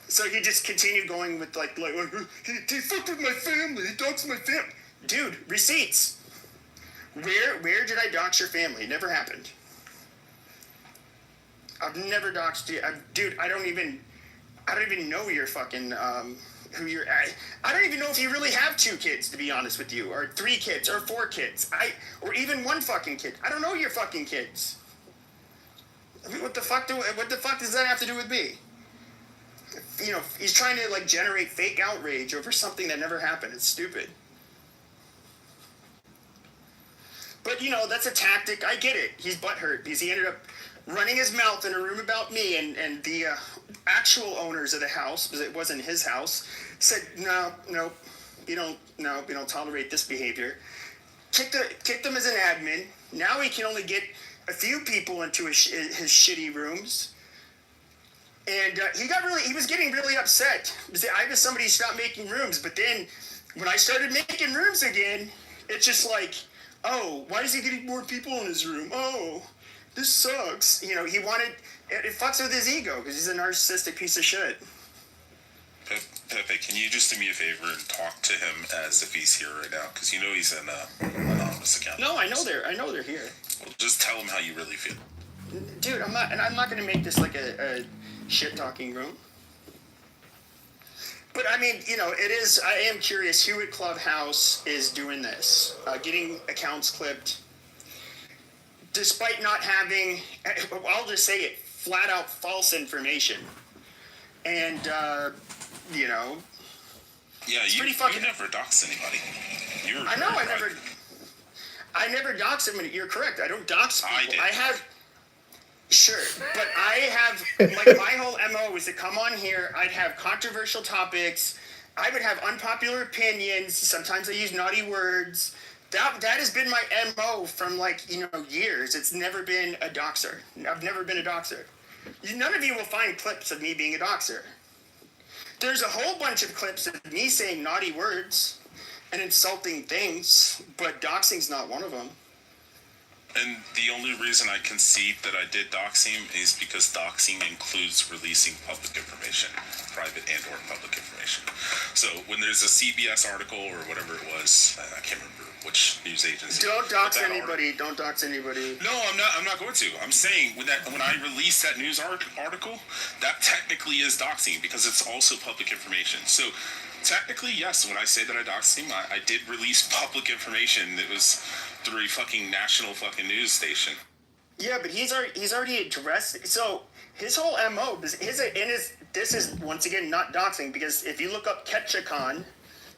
So he just continued going with like he fucked with my family, he doxed my family. Dude, receipts. Where did I dox your family? It never happened. I've never doxed you. Dude, I don't even know your fucking who you're. I don't even know if you really have 2 kids, to be honest with you, or 3 kids, or 4 kids, or even 1 fucking kid. I don't know your fucking kids. I mean, what the fuck does that have to do with me? You know, he's trying to like generate fake outrage over something that never happened. It's stupid. But you know, that's a tactic. I get it. He's butthurt because he ended up running his mouth in a room about me, and the actual owners of the house, because it wasn't his house, said, no, we don't tolerate this behavior. Kicked him as an admin. Now he can only get a few people into his shitty rooms. And he was getting really upset. I was somebody who stopped making rooms, but then when I started making rooms again, it's just like, oh, why is he getting more people in his room? Oh, this sucks. He wanted, it fucks with his ego because he's a narcissistic piece of shit. Pepe, can you just do me a favor and talk to him as if he's here right now? Because he's an anonymous account. No, I know they're here. Well, just tell him how you really feel. Dude, I'm not going to make this like a shit-talking room. But, I mean, I am curious who at Clubhouse is doing this. Getting accounts clipped. Despite not having, I'll just say it, flat-out false information. And, Yeah, pretty fucking... You never dox anybody. I never dox them. You're correct. I don't dox people. I did. I have... Sure, but I have, like, my whole MO was to come on here, I'd have controversial topics, I would have unpopular opinions, sometimes I use naughty words. That has been my MO from, years. It's never been a doxer. I've never been a doxer. None of you will find clips of me being a doxer. There's a whole bunch of clips of me saying naughty words and insulting things, but doxing's not one of them. And the only reason I concede that I did dox him is because doxing includes releasing public information, private and or public information. So when there's a CBS article or whatever it was, I can't remember which news agency. Don't dox anybody. Don't dox anybody. No, I'm not going to. I'm saying when I release that news article, that technically is doxing because it's also public information. So technically, yes, when I say that I doxed him, I did release public information that was through a fucking national fucking news station. Yeah, but he's already addressed. So his whole MO this is once again not doxing because if you look up Ketchakon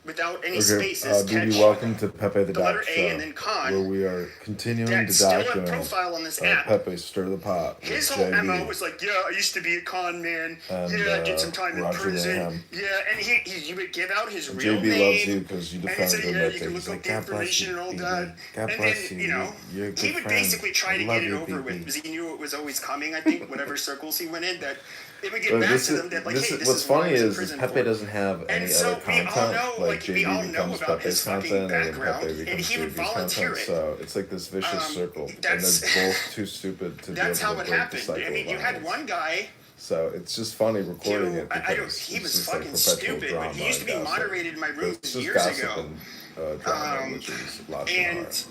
without any spaces, BB, welcome to Pepe the letter Doc A Show, and then con, where we are continuing to still a document profile on this app. Pepe Stir the Pot. His whole MO was like, yeah, I used to be a con man. And, I did some time in Roger prison. Lamb. Yeah, and he would give out his real JB name. loves you because you defended him. You can look up the information and all that. God bless you. You're a good he would friend. basically try to get it over with because he knew it was always coming. I think whatever circles he went in, that it would get back to them that hey, this what's is what funny I was in is prison Pepe for. doesn't have any And so other we all content. know, Like we all JB know becomes about Pepe's his fucking content, and then background, Pepe and becomes he would JB's volunteer content. it. So it's like this vicious circle, and they're both too stupid to be able That's how to it break the happened. cycle I mean, of you had violence. one guy. So it's just funny recording it I don't. because He it's was just fucking like perpetual stupid. drama. But he used to be and gossip. moderated in my room It's just years gossip ago. and drama, which is lots of And heart.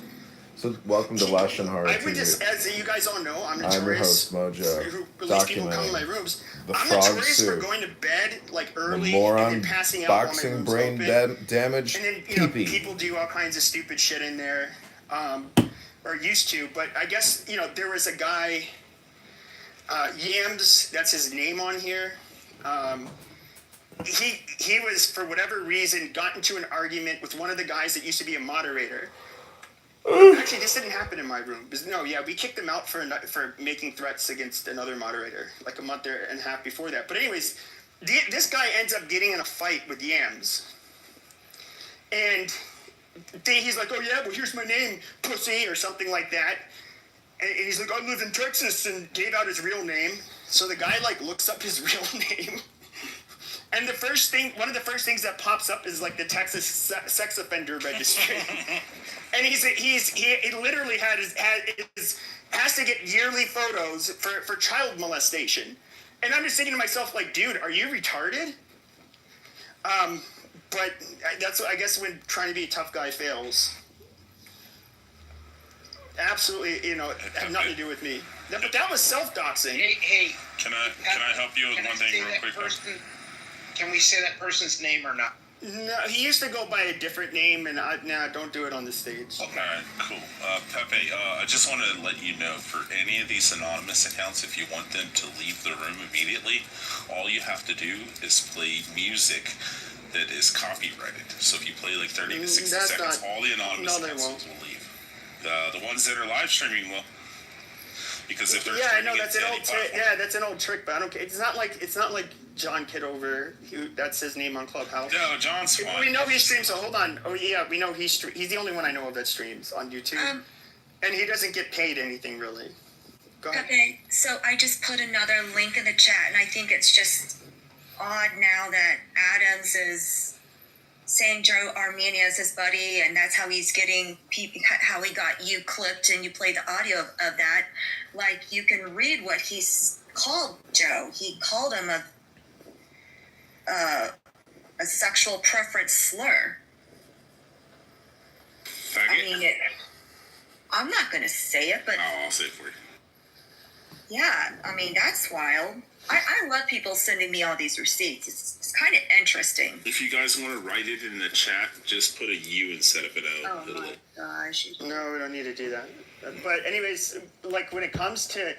So welcome to Lash and Hard I would TV. just, as you guys all know, I'm I'm your notorious. host, Mojo, Who lets people come in my documenting rooms. the I'm frog notorious for suit, going to bed like the early and moron then passing out while my boxing room's brain open. damage, And then pee-pee. people do all kinds of stupid shit in there, or used to. But I guess there was a guy, Yams. That's his name on here. He was, for whatever reason, got into an argument with one of the guys that used to be a moderator. Actually, this didn't happen in my room. We kicked him out for making threats against another moderator like a month and a half before that. But anyways, this guy ends up getting in a fight with Yams. And he's like, oh yeah, well here's my name, pussy, or something like that. And he's like, I live in Texas, and gave out his real name. So the guy looks up his real name. And one of the first things that pops up is the Texas sex offender registry. And he literally has to get yearly photos for child molestation. And I'm just thinking to myself, dude, are you retarded? But that's, I guess, when trying to be a tough guy fails. Absolutely, had nothing to do with me. But that was self-doxing. Hey. Can I help you with one thing real quick? Can we say that person's name or not? No, he used to go by a different name, and don't do it on the stage. All right, cool. Pepe, I just want to let you know, for any of these anonymous accounts, if you want them to leave the room immediately, all you have to do is play music that is copyrighted. So if you play 30 to 60 seconds, all the anonymous accounts will leave. The ones that are live streaming will. Because if they're I know that's an old trick. Yeah, that's an old trick, but I don't care. It's not like John Kitover, that's his name on Clubhouse. No, John Swan. We know he streams, so hold on. Oh, yeah, we know he's the only one I know of that streams on YouTube. And he doesn't get paid anything, really. Go ahead. Okay, so I just put another link in the chat, and I think it's just odd now that Adams is saying Joe Armenia is his buddy, and that's how he's getting how he got you clipped, and you play the audio of that. Like, you can read what he's called Joe. He called him a sexual preference slur. Faggot? I mean, I'm not going to say it, but... Oh, I'll say it for you. Yeah, I mean, that's wild. I love people sending me all these receipts. It's kind of interesting. If you guys want to write it in the chat, just put a U instead of an O. Oh my gosh. No, we don't need to do that. But anyways, like when it comes to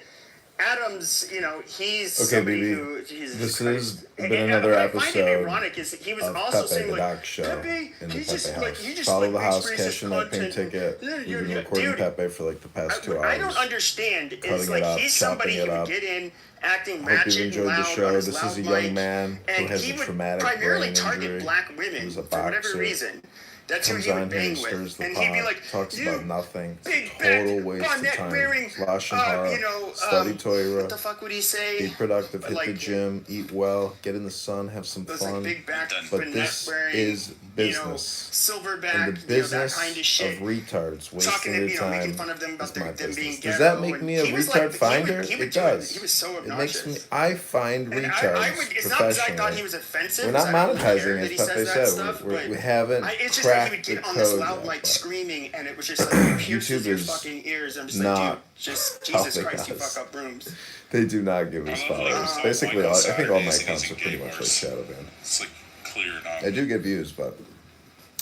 Adams, you know, he's okay, somebody baby. who... Jesus this Christ. has been another I episode find it ironic is he was of also Pepe saying the like, Doc Show Pepe, in the he Pepe just house. like he just Follow like the house, makes cash in that pink content. ticket. We've been recording Dude, Pepe for like the past 2 hours. I don't understand. It's Cutting like it up, he's somebody chopping who it would up. get in, acting I hope ratchet you and enjoyed the loud show. on his This is a loud young mic, man who and has he a would traumatic primarily brain target injury. black women He was a for whatever boxer. reason. That's who Comes he would on here and bang stirs with, the and he'd be pot, like, talks "You about nothing. big Total back, waste of bonnet time. wearing, Flash and hard. you know, Study Toira. what the fuck would he say? Be productive. Hit the Like, gym. Eat well. Get in the sun. Have some those fun. like big back, But bonnet this wearing, is you know, business. silverback, And the business that kind of shit. of retards Talking wasting to, their you know, making time fun of them about is my them being business. Does ghetto. that make and me a he was retard like, finder? He would It does. He was so It obnoxious. makes me. I find And retards it's not because I thought he professionally. was offensive. We're not I don't care monetizing, that as he Pepe says that said. stuff, We but haven't it's just that he would cracked the get on this code loud yet, mic but screaming, and it was just like it pierces your YouTubers fucking ears. I'm just not like, dude, just Jesus helping Christ, you us. fuck up rooms. They do not give us I love, like, followers. so Basically, Michael I think all my Saturdays accounts and are pretty gay much like bars. shadow banned. It's like clear now. I do get views, but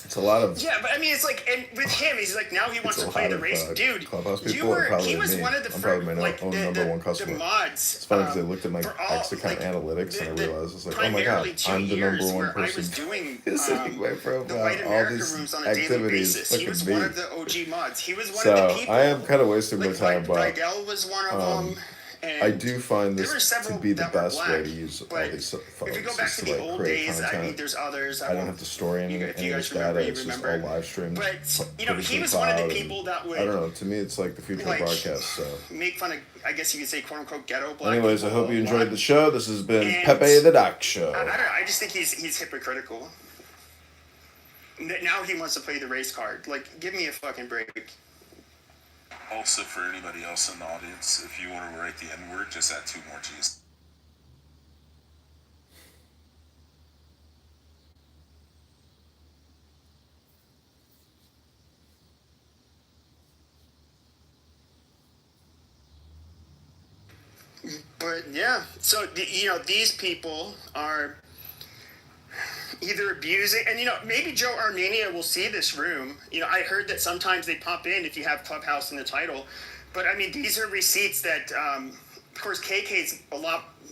it's a lot of. Yeah, but I mean, it's like, and with him, he's like, now he wants It's to a play lot the of, race, dude. Clubhouse You people are were, probably he was me. one of the I'm probably first, my like own number one customer. The mods. It's funny because they looked at my for all, X account like, analytics and I realized it's like, oh my primarily god, 2 I'm the years number one where I was person doing visiting my the profile. White All America these rooms on a daily activities, basis. He was fucking one me. of the OG mods. He was one So of the people. I am kind of wasting my like, time, but Vidal was one of them. And I do find there this were several to be the that were best way black, to use all but these if phones. you go back is to to the like old create days, I mean, content. there's others. I don't have to store any if of you this guys remember, data. you It's just remember. all live streamed. But you know, put it he to was the one of the cloud, people that and would I don't know. To me, it's like the future like, of broadcast. So, make fun of, I guess you could say, quote unquote, ghetto black. anyways, I hope you people a enjoyed lot. the show. This has been And Pepe the Doc Show. I don't know. I just think he's hypocritical. Now he wants to play the race card. Like, give me a fucking break. Also, for anybody else in the audience, if you want to write the N word, just add 2 more G's. But yeah, so you know, these people are either abusing, and you know, maybe Joe Armenia will see this room. You know, I heard that sometimes they pop in if you have Clubhouse in the title. But I mean, these are receipts that, of course, KK's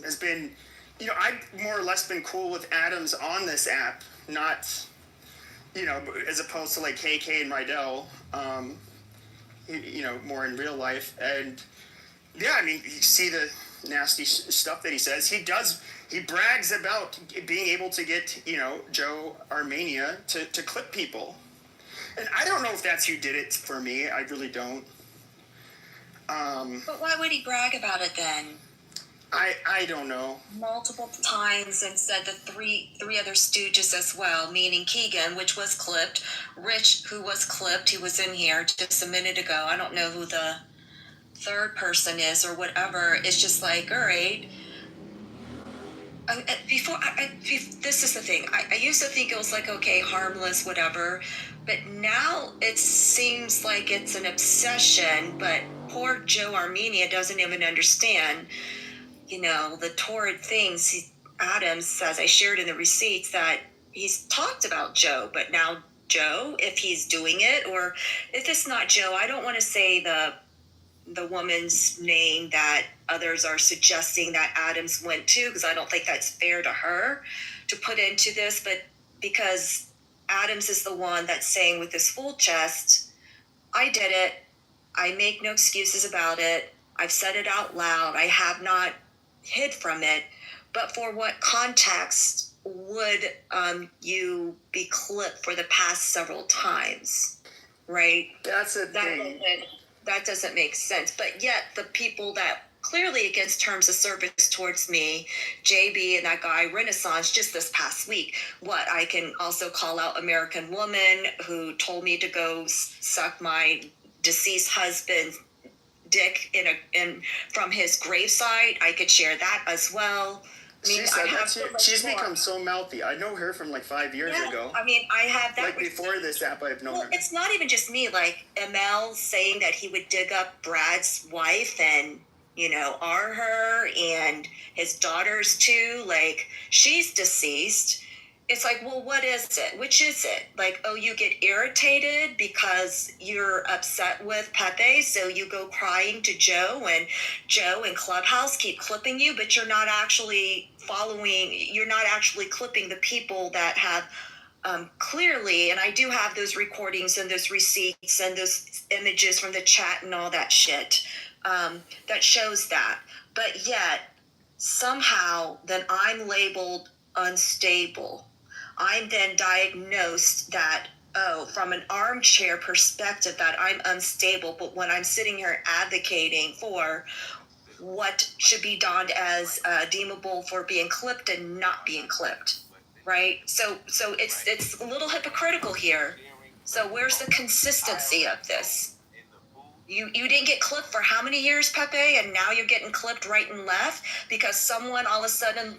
has been, you know, I've more or less been cool with Adams on this app, not, you know, as opposed to like KK and Rydell, you know, more in real life. And yeah, I mean, you see the nasty stuff that he says. He brags about being able to get, you know, Joe Armenia to clip people. And I don't know if that's who did it for me. I really don't. But why would he brag about it then? I don't know. Multiple times, and said the three other stooges as well, meaning Keegan, which was clipped, Rich, who was clipped, he was in here just a minute ago. I don't know who the third person is or whatever. It's just like, all right. This is the thing. I used to think it was like, okay, harmless, whatever. But now it seems like it's an obsession. But poor Joe Armenia doesn't even understand, you know, the torrid things Adams says. I shared in the receipts that he's talked about Joe. But now Joe, if he's doing it, or if it's not Joe, I don't want to say the woman's name that others are suggesting that Adams went to, because I don't think that's fair to her to put into this, but because Adams is the one that's saying with his full chest, I did it, I make no excuses about it, I've said it out loud, I have not hid from it, But for what context would you be clipped for the past several times, right? That's a thing. That doesn't make sense. But yet the people that clearly against terms of service towards me, JB and that guy Renaissance just this past week, I can also call out American Woman who told me to go suck my deceased husband's dick in from his gravesite. I could share that as well. I mean, she's become so mouthy. I know her from like 5 years ago. I mean, I have that. Like before this app, I've known her. It's not even just me. Like ML saying that he would dig up Brad's wife and, R her and his daughters too. Like, she's deceased. It's like, well, what is it? Which is it? Like, oh, you get irritated because you're upset with Pepe, so you go crying to Joe, and Joe and Clubhouse keep clipping you, but you're not actually clipping the people that have clearly, and I do have those recordings and those receipts and those images from the chat and all that shit that shows that. But yet, somehow, then I'm labeled unstable. I'm then diagnosed that, from an armchair perspective, that I'm unstable. But when I'm sitting here advocating for what should be donned as deemable for being clipped and not being clipped, right? So it's a little hypocritical here. So where's the consistency of this? You didn't get clipped for how many years, Pepe, and now you're getting clipped right and left because someone all of a sudden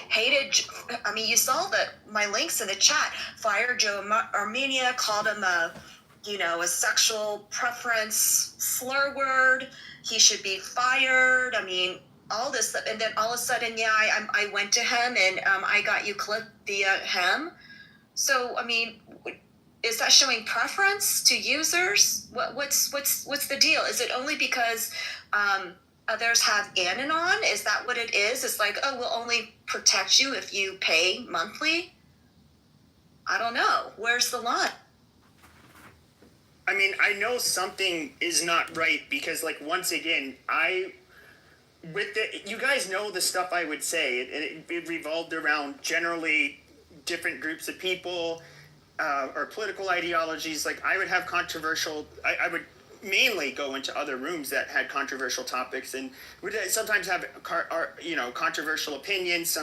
hated. I mean, you saw my links in the chat. Fired Joe Armenia, called him a sexual preference slur word. He should be fired. I mean, all this stuff, and then all of a sudden, I went to him and I got you clipped via him. So I mean, is that showing preference to users? What's the deal? Is it only because others have Anon? Is that what it is? It's like, oh, we'll only protect you if you pay monthly? I don't know. Where's the line? I mean, I know something is not right because, like, once again, you guys know the stuff I would say. It revolved around generally different groups of people, or political ideologies. Like, I would have I would mainly go into other rooms that had controversial topics and would sometimes have controversial opinions,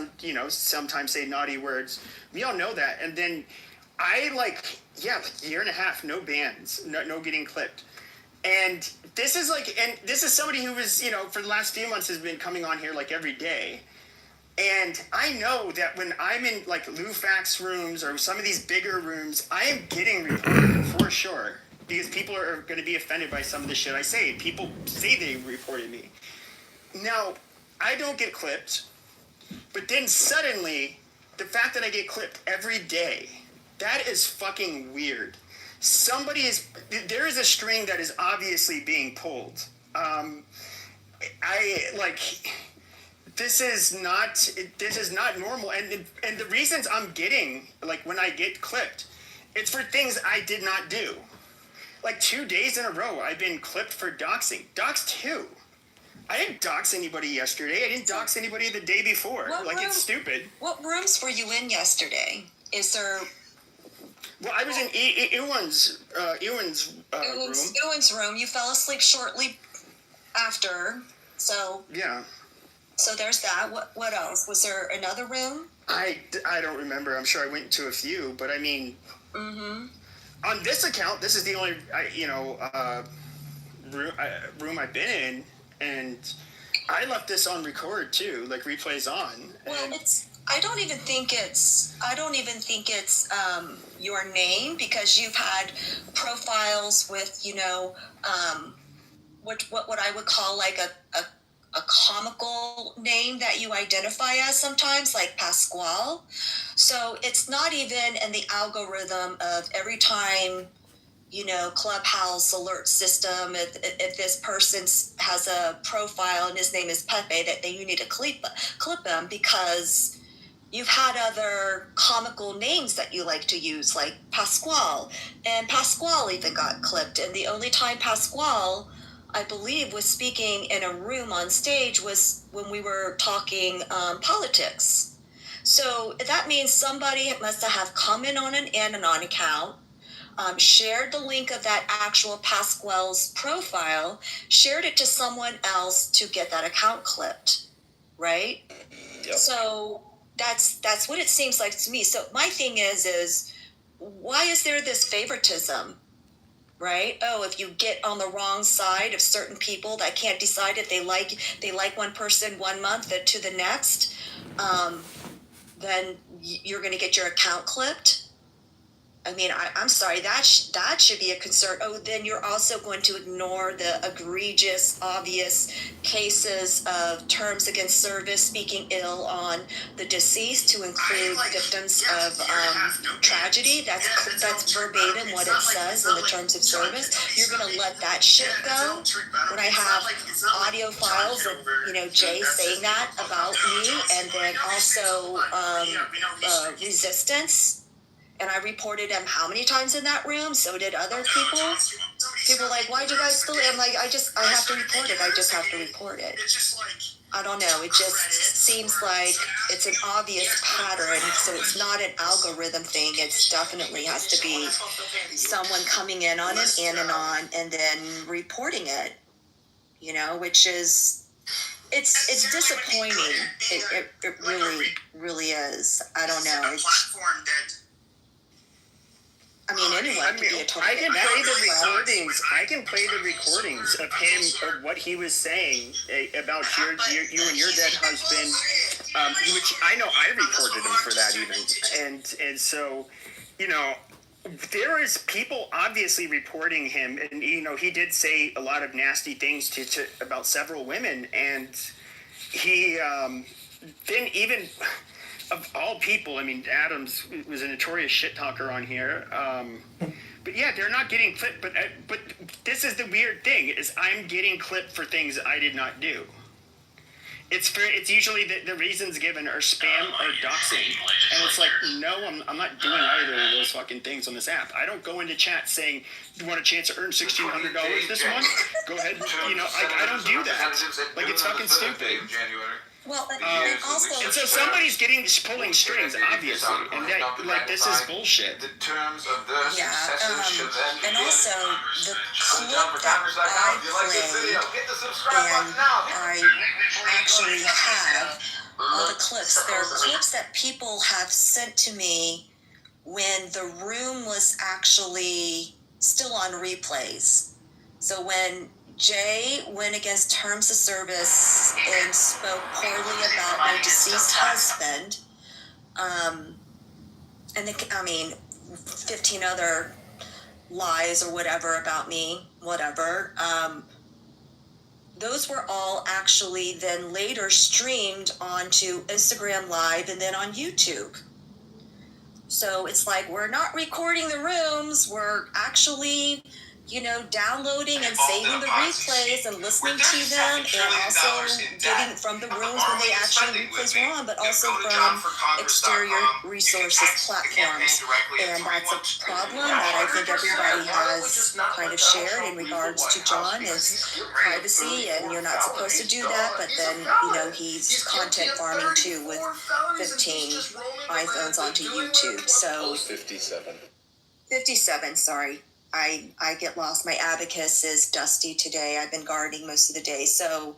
sometimes say naughty words. We all know that. And then I year and a half, no bans, no getting clipped. And this is somebody who was, for the last few months has been coming on here like every day. And I know that when I'm in like Lufax rooms or some of these bigger rooms, I am getting reported for sure because people are going to be offended by some of the shit I say. People say they reported me. Now, I don't get clipped, but then suddenly the fact that I get clipped every day, that is fucking weird. There is a string that is obviously being pulled. This is not normal, and the reasons I'm getting, like, when I get clipped, it's for things I did not do. Like 2 days in a row, I've been clipped for doxing. Doxed who? I didn't dox anybody yesterday. I didn't dox anybody the day before. It's stupid. What rooms were you in yesterday? Is there? Well, I was in Ewan's room. Ewan's room. You fell asleep shortly after. So. Yeah. So there's that. What else? Was there another room? I don't remember. I'm sure I went to a few, but I mean, on this account, this is the only room I've been in, and I left this on record too, like replays on. Well, I don't even think it's your name because you've had profiles with what I would call like a comical name that you identify as sometimes, like Pasquale. So it's not even in the algorithm of every time, Clubhouse alert system, if this person has a profile and his name is Pepe, that then you need to clip them because you've had other comical names that you like to use, like Pasquale. And Pasquale even got clipped. And the only time Pasquale I believe, was speaking in a room on stage was when we were talking politics. So that means somebody must have come in on an Anon account, shared the link of that actual Pasquale's profile, shared it to someone else to get that account clipped, right? Yep. So that's what it seems like to me. So my thing is why is there this favoritism? Right? Oh, if you get on the wrong side of certain people that can't decide if they like one person 1 month and to the next, then you're going to get your account clipped. I mean, I'm sorry, that should be a concern. Oh, then you're also going to ignore the egregious, obvious cases of terms against service speaking ill on the deceased to include victims of tragedy. That's verbatim what it says in the terms of service. You're going to let that shit go when I have audio files of, Jay saying that about me, and then also resistance. And I reported him how many times in that room? So did other people. People were like, why'd you guys still? I'm like, I have to report it. I just have to report it. I don't know. It just seems like it's an obvious pattern. So it's not an algorithm thing. It's definitely has to be someone coming in on an Anon and then reporting it, which is, it's disappointing. It really, really is. I don't know. I mean, anyone can be a total. I can play the recordings. I can play the recordings of him, of what he was saying about you and your dead husband, which I know I reported him for that even, and so, there is people obviously reporting him, and he did say a lot of nasty things to about several women, and he then even. Of all people, I mean, Adams was a notorious shit talker on here. But yeah, they're not getting clipped. But this is the weird thing: is I'm getting clipped for things I did not do. It's usually the reasons given are spam or doxing, and it's like, no, I'm not doing either of those fucking things on this app. I don't go into chat saying, "You want a chance to earn $1,600 this month? Go ahead." I don't do that. Like, it's fucking stupid. Well, and also, and so somebody's pulling strings, obviously, and that, this is bullshit. And also the clip that I played, and I actually have all the clips. There are clips that people have sent to me when the room was actually still on replays. So when Jay went against terms of service and spoke poorly about my deceased husband, and 15 other lies or whatever about me, whatever. Those were all actually then later streamed onto Instagram Live and then on YouTube. So it's like, we're not recording the rooms, we're actually downloading and saving the replays and listening to them, and also getting from the rooms when they actually replays were on, but also from exterior resources platforms. And that's a problem that I think everybody has kind of shared in regards to John is privacy, and you're not supposed to do that, but then, he's content farming too with 15 iPhones onto YouTube. So 57, sorry. I get lost. My abacus is dusty today. I've been gardening most of the day. So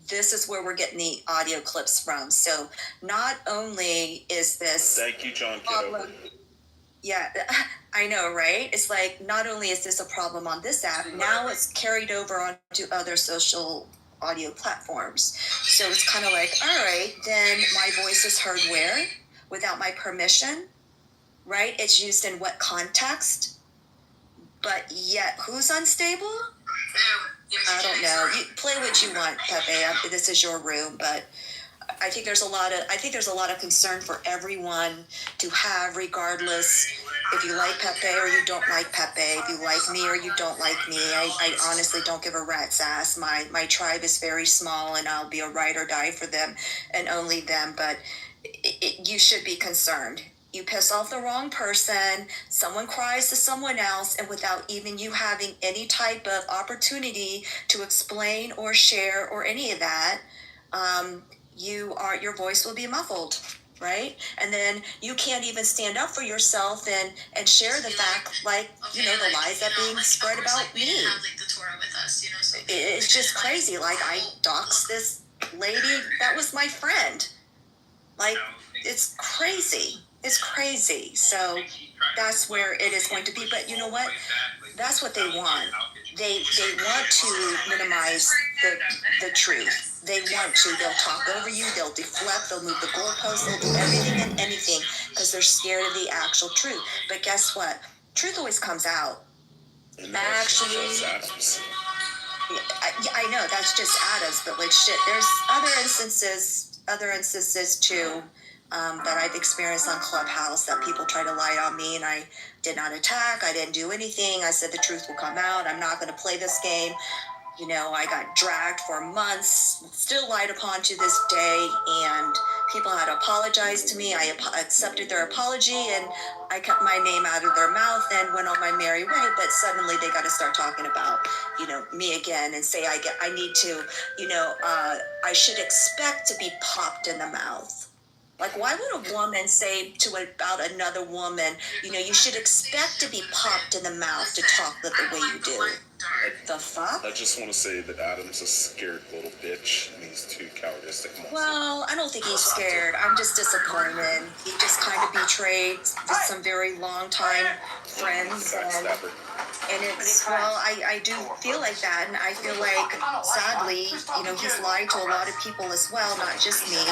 this is where we're getting the audio clips from. So not only is this... Thank you, John Kitover. Yeah, I know, right? It's like, not only is this a problem on this app, now it's carried over onto other social audio platforms. So it's kind of like, all right, then my voice is heard where? Without my permission? Right? It's used in what context? But yet, who's unstable? I don't know. You play what you want, Pepe. This is your room, but I think there's a lot of concern for everyone to have, regardless if you like Pepe or you don't like Pepe, if you like me or you don't like me. I honestly don't give a rat's ass. My tribe is very small, and I'll be a ride or die for them and only them. But you should be concerned. you piss off the wrong person, someone cries to someone else, and without even you having any type of opportunity to explain or share or any of that, your voice will be muffled, right? And then you can't even stand up for yourself and share the fact, like, the lies that being spread about me. It's just crazy. Like, I doxed this lady that was my friend. Like, it's crazy. It's crazy. So that's where it is going to be. But you know what? That's what they want. They want to minimize the truth. They want to. They'll talk over you. They'll deflect. They'll move the goalposts. They'll do everything and anything because they're scared of the actual truth. But guess what? Truth always comes out. Actually, I know that's just Adams, but like shit, there's other instances too. That I've experienced on Clubhouse that people try to lie on me, and I did not attack. I didn't do anything. I said the truth will come out. I'm not going to play this game. I got dragged for months, still lied upon to this day, and people had to apologize to me. I accepted their apology, and I kept my name out of their mouth and went on my merry way. But suddenly they got to start talking about, me again and say I need to, I should expect to be popped in the mouth. Like, why would a woman say about another woman, you should expect to be popped in the mouth to talk the way you do? The fuck? I just want to say that Adam's a scared little bitch, and he's too cowardice. Well, I don't think he's scared. I'm just disappointed. He just kind of betrayed some very long-time friends. And it's, I do feel like that, and I feel like, sadly, he's lied to a lot of people as well, not just me.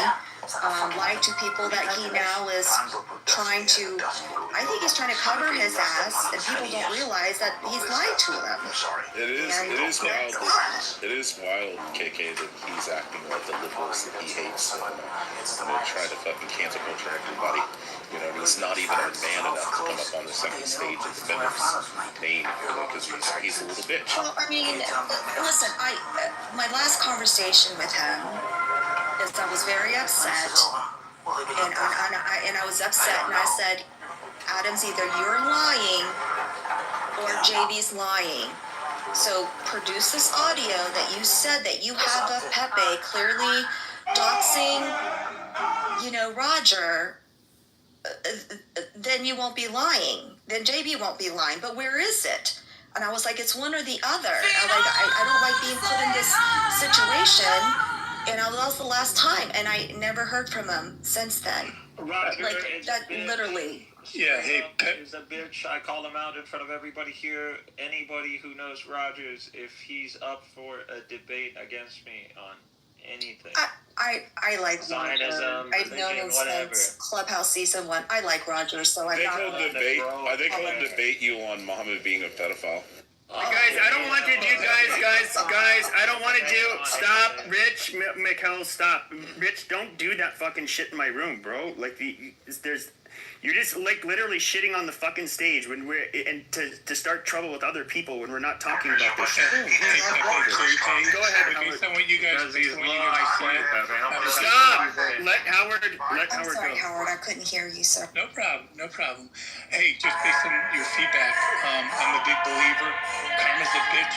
Lied to people that he now is trying to, I think he's trying to cover his ass, and people don't realize that he's lied to them. It is wild, KK, that he's acting like the liberals that he hates, and trying to fucking cancel culture everybody. And he's not even a man enough to come up on the second stage and defend his name, because he's a little bitch. Well, I mean, listen, my last conversation with him is I was very upset, and I was upset, and I said, Adams, either you're lying or JB's lying. So produce this audio that you said that you have of Pepe clearly doxing, Roger. Then you won't be lying. Then JB won't be lying. But where is it? And I was like, it's one or the other. I don't like being put in this situation. And that was the last time. And I never heard from him since then. Roger, literally. Yeah, hey, is a bitch. I call him out in front of everybody here. Anybody who knows Rogers, if he's up for a debate against me on anything. I like Zionism, Roger. I've known him since Clubhouse season 1. I like Roger, so I think he'll debate you on Muhammad being a pedophile. Guys, I don't want to do, guys, I don't want to do, stop, Rich, Mikhail, stop. Rich, don't do that fucking shit in my room, bro. Like, you're just, like, literally shitting on the fucking stage when to start trouble with other people when we're not talking about this shit. Go ahead, Howard. Stop! Let Howard I'm sorry, go. Howard, I couldn't hear you, sir. No problem. Hey, just based on your feedback, I'm a big believer. Karma's a bitch,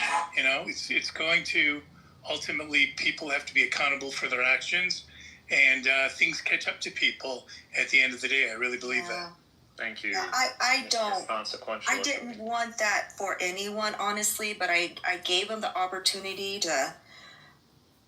it's going to, ultimately, people have to be accountable for their actions, and things catch up to people at the end of the day. I really believe that. Thank you. Yeah, I didn't want that for anyone, honestly, but I gave him the opportunity to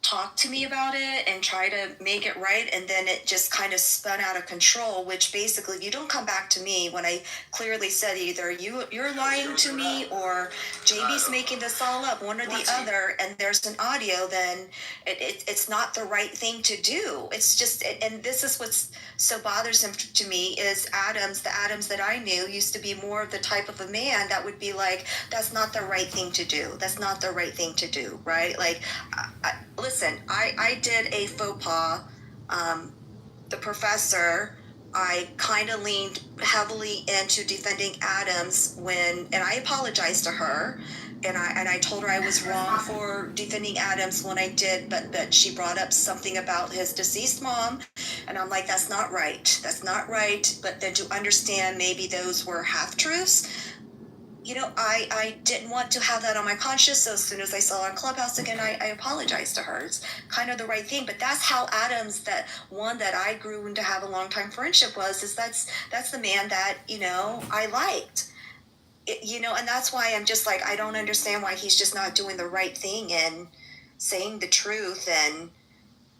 talk to me about it and try to make it right, and then it just kind of spun out of control, which basically, if you don't come back to me when I clearly said either you're lying to me or JB's making this all up, one or the other, and there's an audio, then it's not the right thing to do. It's just, and this is what's so bothersome to me, is the Adams that I knew used to be more of the type of a man that would be like, that's not the right thing to do. That's not the right thing to do, right? Like, listen, I did a faux pas. The professor, I kind of leaned heavily into defending Adams and I apologized to her, and I told her I was wrong for defending Adams when I did, but she brought up something about his deceased mom, and I'm like, that's not right. That's not right. But then to understand maybe those were half truths. I didn't want to have that on my conscience, so as soon as I saw her on Clubhouse again, I apologized to her. It's kind of the right thing, but that's how Adams, that one that I grew into have a long time friendship is that's the man that, I liked. And that's why I'm just like, I don't understand why he's just not doing the right thing and saying the truth. And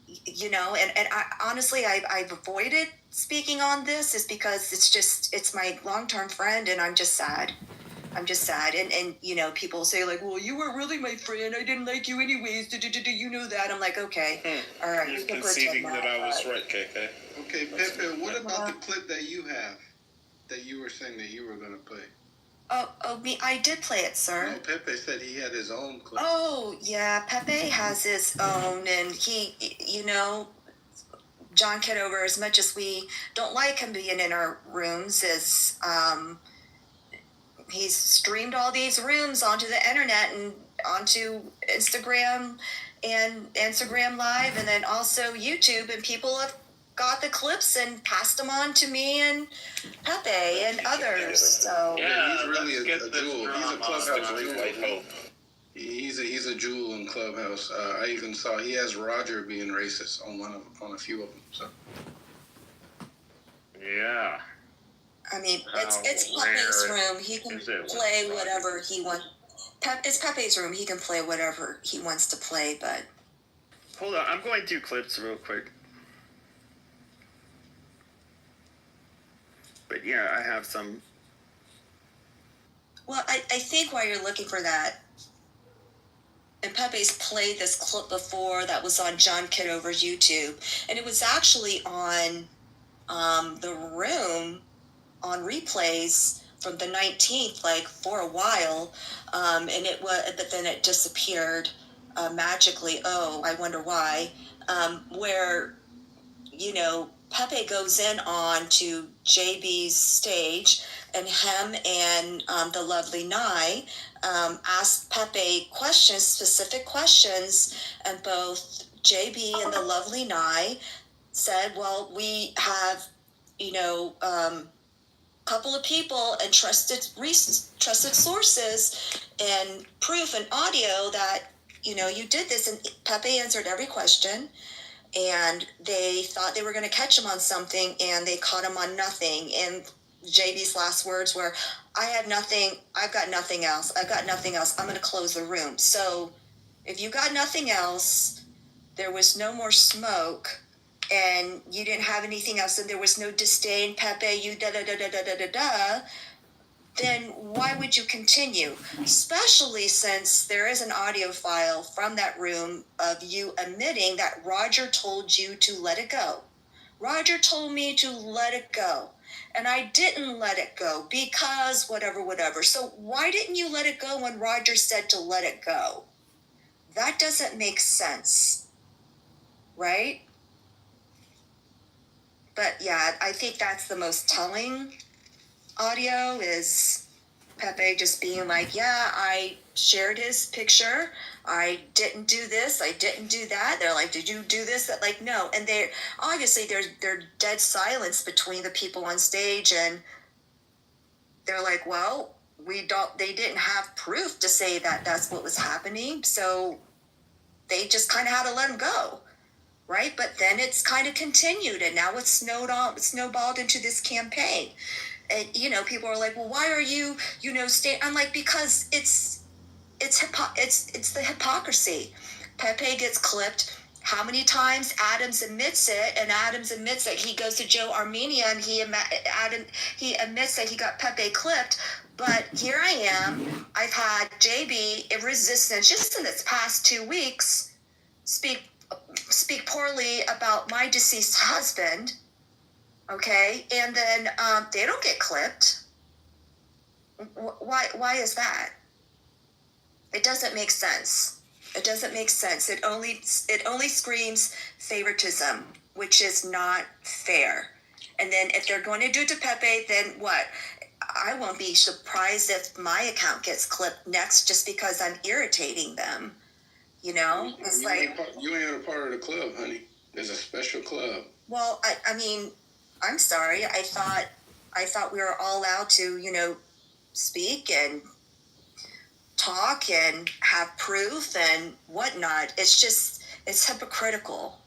I honestly, I've avoided speaking on this is because it's my long-term friend, and I'm just sad. And people say like, well, you were really my friend, I didn't like you anyways, you know that. I'm like, okay, all right, You're you can conceding pretend that I was right, KK. Okay, Pepe, what about the clip that you have that you were saying that you were going to play? Me, I did play it, sir. No, Pepe said he had his own clip. Oh, yeah, Pepe has his own, and he, John Kitover, as much as we don't like him being in our rooms, is, he's streamed all these rooms onto the internet and onto Instagram Live, and then also YouTube, and people have got the clips and passed them on to me and Pepe and others. So yeah, he's really a jewel. He's a clubhouse jewel. He's a jewel in Clubhouse. I even saw he has Roger being racist on a few of them. So yeah. I mean, it's Pepe's room. He can play whatever he wants. It's Pepe's room. He can play whatever he wants to play. But hold on, I'm going through clips real quick. But yeah, I have some. Well, I think while you're looking for that, and Pepe's played this clip before that was on John Kitover's YouTube, and it was actually on the room on replays from the 19th, like for a while, and it was, but then it disappeared magically. Oh, I wonder why. Where Pepe goes in on to JB's stage, and him and the lovely Nye ask Pepe specific questions, and both JB and the lovely Nye said, well, we have, couple of people and trusted sources and proof and audio that, you did this. And Pepe answered every question. And they thought they were going to catch him on something, and they caught him on nothing. And JB's last words were, I have nothing. I've got nothing else. I'm going to close the room. So if you got nothing else, there was no more smoke, and you didn't have anything else, and there was no disdain, Pepe, you da-da-da-da-da-da-da, then why would you continue? Especially since there is an audio file from that room of you admitting that Roger told you to let it go. Roger told me to let it go. And I didn't let it go because whatever. So why didn't you let it go when Roger said to let it go? That doesn't make sense. Right? But yeah, I think that's the most telling audio is Pepe just being like, yeah, I shared his picture. I didn't do this. I didn't do that. They're like, did you do this? That like, no. And they obviously there's dead silence between the people on stage, and they're like, well, they didn't have proof to say that that's what was happening. So they just kind of had to let him go. Right. But then it's kind of continued, and now it's snowballed into this campaign. And, people are like, well, why are you, I'm like, because it's the hypocrisy. Pepe gets clipped. How many times Adams admits it, and Adams admits that he goes to Joe Armenia, and he admits that he got Pepe clipped. But here I am. I've had JB in resistance just in this past 2 weeks speak poorly about my deceased husband. Okay, and then they don't get clipped. Why is that? It doesn't make sense. It only screams favoritism, which is not fair. And then if they're going to do it to Pepe, then what? I won't be surprised if my account gets clipped next just because I'm irritating them. You know, it's you ain't a part of the club, honey. There's a special club. Well, I mean, I'm sorry. I thought we were all allowed to, you know, speak and talk and have proof and whatnot. It's hypocritical.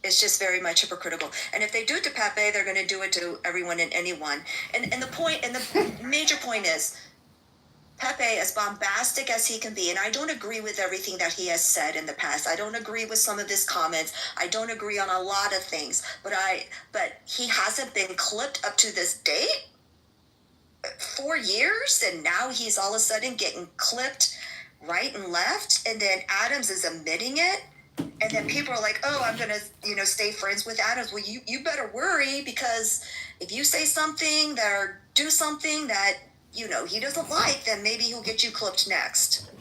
It's just very much hypocritical. And if they do it to Pepe, they're going to do it to everyone and anyone. And the major point is, Pepe, as bombastic as he can be, and I don't agree with everything that he has said in the past. I don't agree with some of his comments. I don't agree on a lot of things. But he hasn't been clipped up to this date. 4 years, and now he's all of a sudden getting clipped right and left. And then Adams is admitting it. And then people are like, oh, I'm going to, you know, stay friends with Adams. Well, you better worry, because if you say something or do something that, you know, he doesn't like, then maybe he'll get you clipped next.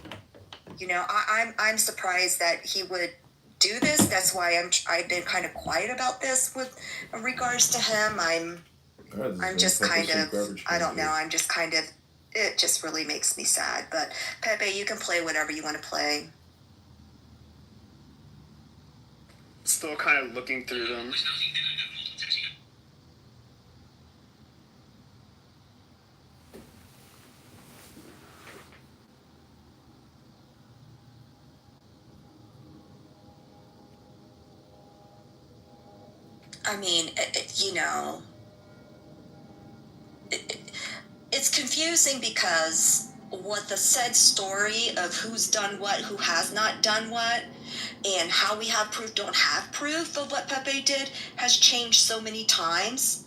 You know, I'm surprised that he would do this. That's why I've been kind of quiet about this with regards to him. I'm just kind of, I don't know. I'm just kind of, it just really makes me sad. But Pepe, you can play whatever you want to play. Still kind of looking through them. I mean, you know, it's confusing because what the said story of who's done what, who has not done what, and how we have proof, don't have proof of what Pepe did has changed so many times.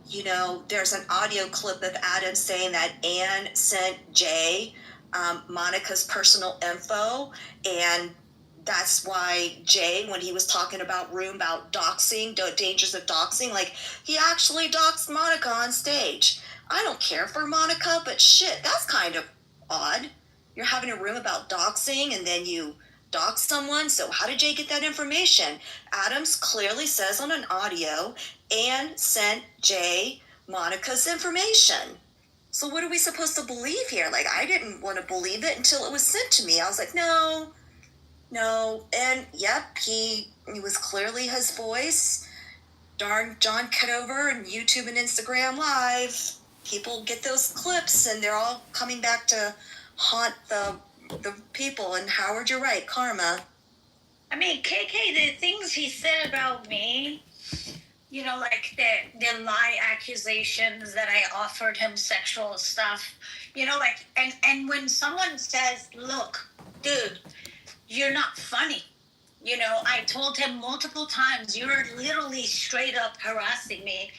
You know, there's an audio clip of Adam saying that Ann sent Jay Monica's personal info, and that's why Jay, when he was talking about doxing, the dangers of doxing, like, he actually doxed Monica on stage. I don't care for Monica, but shit, that's kind of odd. You're having a room about doxing, and then you dox someone. So how did Jay get that information? Adams clearly says on an audio, Ann sent Jay Monica's information. So what are we supposed to believe here? Like, I didn't want to believe it until it was sent to me. I was like, no. And yep, he was clearly his voice. Darn John Kitover and YouTube and Instagram Live. People get those clips, and they're all coming back to haunt the people. And Howard, you're right, karma. I mean, KK, the things he said about me, you know, like the lie accusations that I offered him sexual stuff, you know, like, and when someone says, look, dude, you're not funny. You know, I told him multiple times, you're literally straight up harassing me.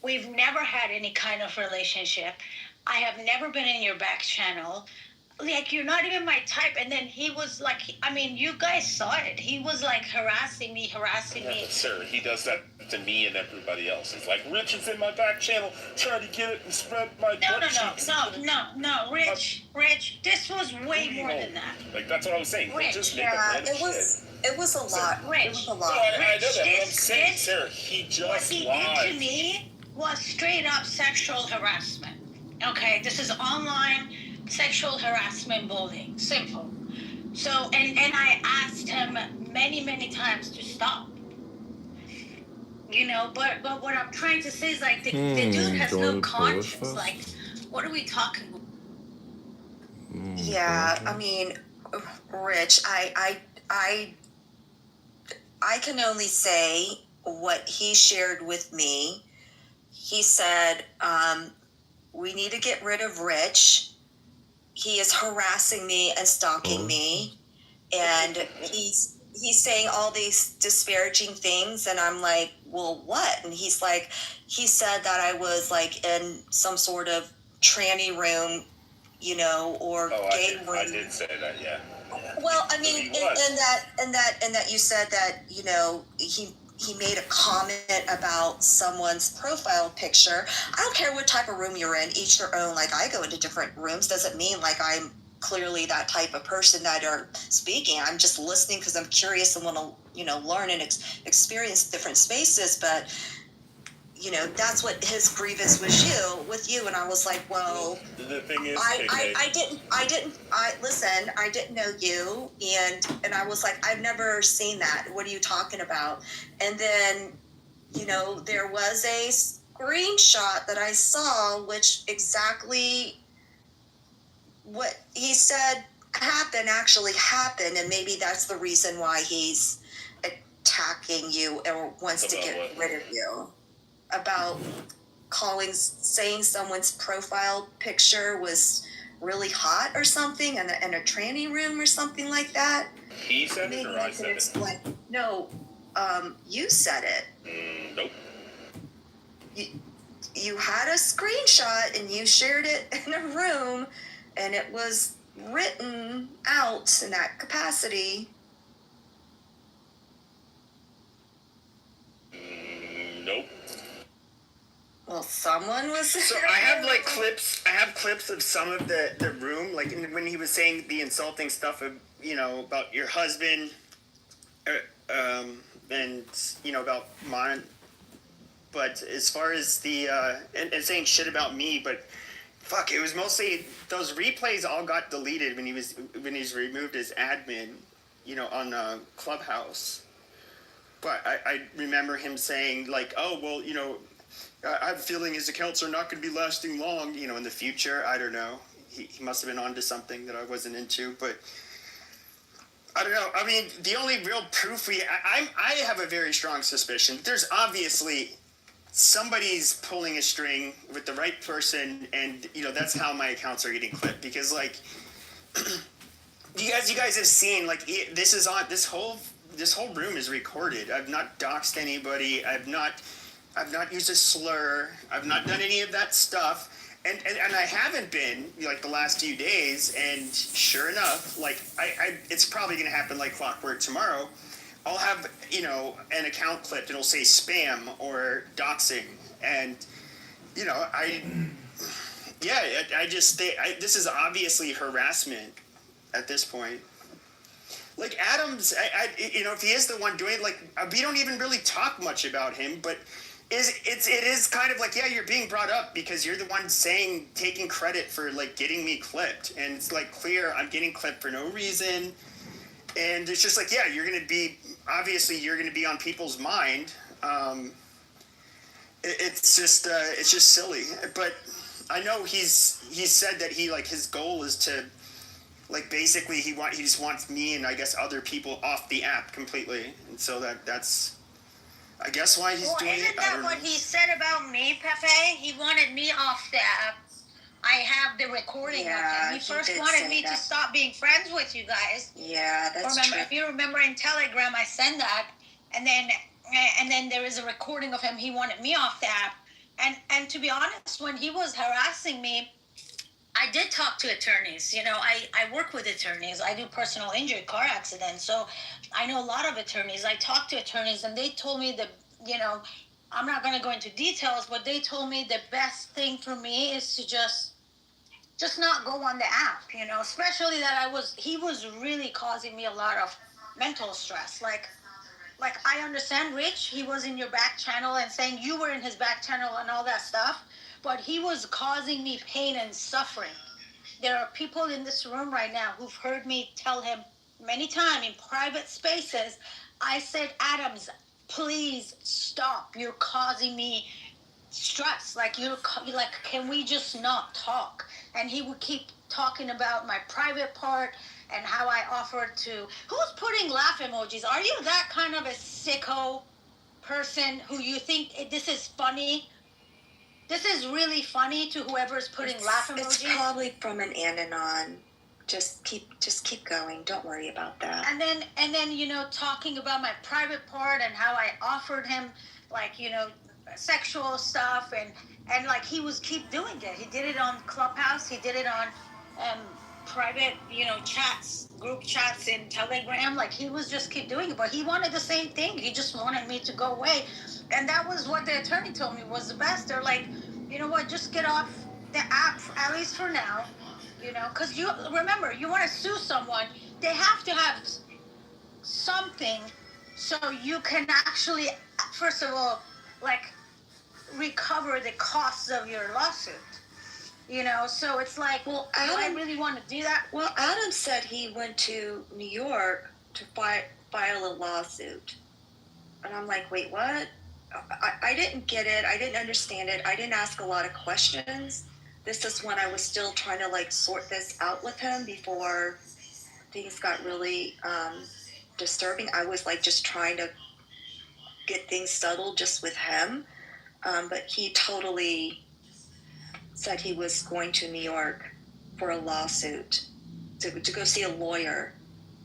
We've never had any kind of relationship. I have never been in your back channel. Like, you're not even my type. And then he was like, I mean, you guys saw it. He was like harassing me. But sir, he does that to me and everybody else. He's like, Rich is in my back channel, trying to get it and spread my No, Rich, this was way more than that. Like, that's what I was saying. Rich, it was a lot. Rich, it was a lot. I know that, but I'm saying, Sarah, he just what he did to me was straight up sexual harassment. Okay, this is online sexual harassment, bullying, simple. So, and I asked him many times to stop. You know, but what I'm trying to say is, like, the dude has no conscience. Like, what are we talking about? Yeah, I mean, Rich, I can only say what he shared with me. He said, we need to get rid of Rich. He is harassing me and stalking me. And he's saying all these disparaging things. And I'm like, well, what? And he's like, he said that I was like in some sort of tranny room, you know, or gay room. I did say that, yeah. Well, I mean, in that you said that, you know, he made a comment about someone's profile picture. I don't care what type of room you're in, each their own. Like, I go into different rooms. Doesn't mean like I'm clearly that type of person that are speaking. I'm just listening because I'm curious and want to, you know, learn and experience different spaces. But that's what his grievance was with you. And I was like, well, the thing is, I didn't know you. And I was like, I've never seen that. What are you talking about? And then, there was a screenshot that I saw, which exactly what he said actually happened. And maybe that's the reason why he's attacking you or wants to get rid of you. About saying someone's profile picture was really hot or something in a tranny room or something like that. He said it or I said it? No, you said it. Nope. You had a screenshot and you shared it in a room, and it was written out in that capacity. Nope. Well, someone was. So I have clips. I have clips of some of the room, like when he was saying the insulting stuff of about your husband, and about mine. But as far as the and saying shit about me, but fuck, it was mostly those replays all got deleted when he's removed as admin, on Clubhouse. But I remember him saying oh well, I have a feeling his accounts are not going to be lasting long, in the future. I don't know. He must have been onto something that I wasn't into, but I don't know. I mean, the only real proof I have a very strong suspicion. There's obviously somebody's pulling a string with the right person, and that's how my accounts are getting clipped, because you guys have seen this is on this whole room is recorded. I've not doxed anybody. I've not used a slur. I've not done any of that stuff. And I haven't been the last few days. And sure enough, it's probably going to happen like clockwork tomorrow. I'll have, an account clipped. It'll say spam or doxing. And, this is obviously harassment at this point. Adams, if he is the one doing it, we don't even really talk much about him, but it is kind of you're being brought up because you're the one taking credit for getting me clipped, and it's clear I'm getting clipped for no reason, and it's just you're gonna be on people's mind. It's just silly, but I know he's said that his goal is to basically he just wants me and I guess other people off the app completely, and so that's I guess why he's doing it. Isn't that what he said about me, Pepe? He wanted me off the app. I have the recording of him. He first wanted me to stop being friends with you guys. Yeah, that's true. If you remember in Telegram, I sent that, and then there is a recording of him. He wanted me off the app, and to be honest, when he was harassing me, I did talk to attorneys. I work with attorneys. I do personal injury, car accidents. So I know a lot of attorneys. I talked to attorneys, and they told me that, I'm not going to go into details, but they told me the best thing for me is to just not go on the app, especially that he was really causing me a lot of mental stress. I understand, Rich, he was in your back channel and saying you were in his back channel and all that stuff. But he was causing me pain and suffering. There are people in this room right now who've heard me tell him many times in private spaces, I said, Adams, please stop. You're causing me stress. Can we just not talk? And he would keep talking about my private part and how I offered to... Who's putting laugh emojis? Are you that kind of a sicko person who you think this is funny? This is really funny to whoever's putting laugh emojis. It's probably from an Anon. Just keep going. Don't worry about that. And then talking about my private part and how I offered him sexual stuff and he was keep doing it. He did it on Clubhouse. He did it on private chats, group chats in Telegram. He was just keep doing it. But he wanted the same thing. He just wanted me to go away. And that was what the attorney told me was the best. They're like, you know what, just get off the app, at least for now, because you remember, you want to sue someone, they have to have something so you can actually, first of all, recover the costs of your lawsuit. You know, so it's like, well, do I really want to do that? Well, Adam said he went to New York to file a lawsuit. And I'm like, wait, what? I didn't get it. I didn't understand it. I didn't ask a lot of questions. This is when I was still trying to like sort this out with him before things got really disturbing. I was like just trying to get things settled just with him. But he totally said he was going to New York for a lawsuit to go see a lawyer.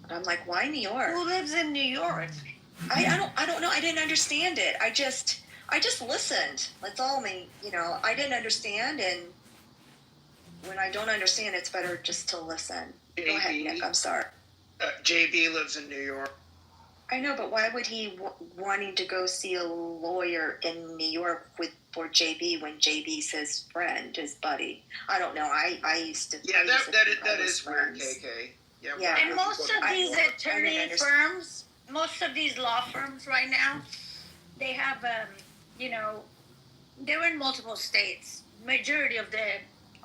And I'm like, why New York? Who lives in New York? I don't know. I didn't understand it. I just listened. That's all. I mean, you know, I didn't understand, and when I don't understand, it's better just to listen. Go ahead, Nick. I'm sorry. JB lives in New York. I know, but why would he wanting to go see a lawyer in New York for JB when JB's his friend, his buddy? I don't know. I used to. Yeah, that is weird, KK. Yeah. And most of these attorney firms, most of these law firms right now, they have, you know, they're in multiple states. Majority of the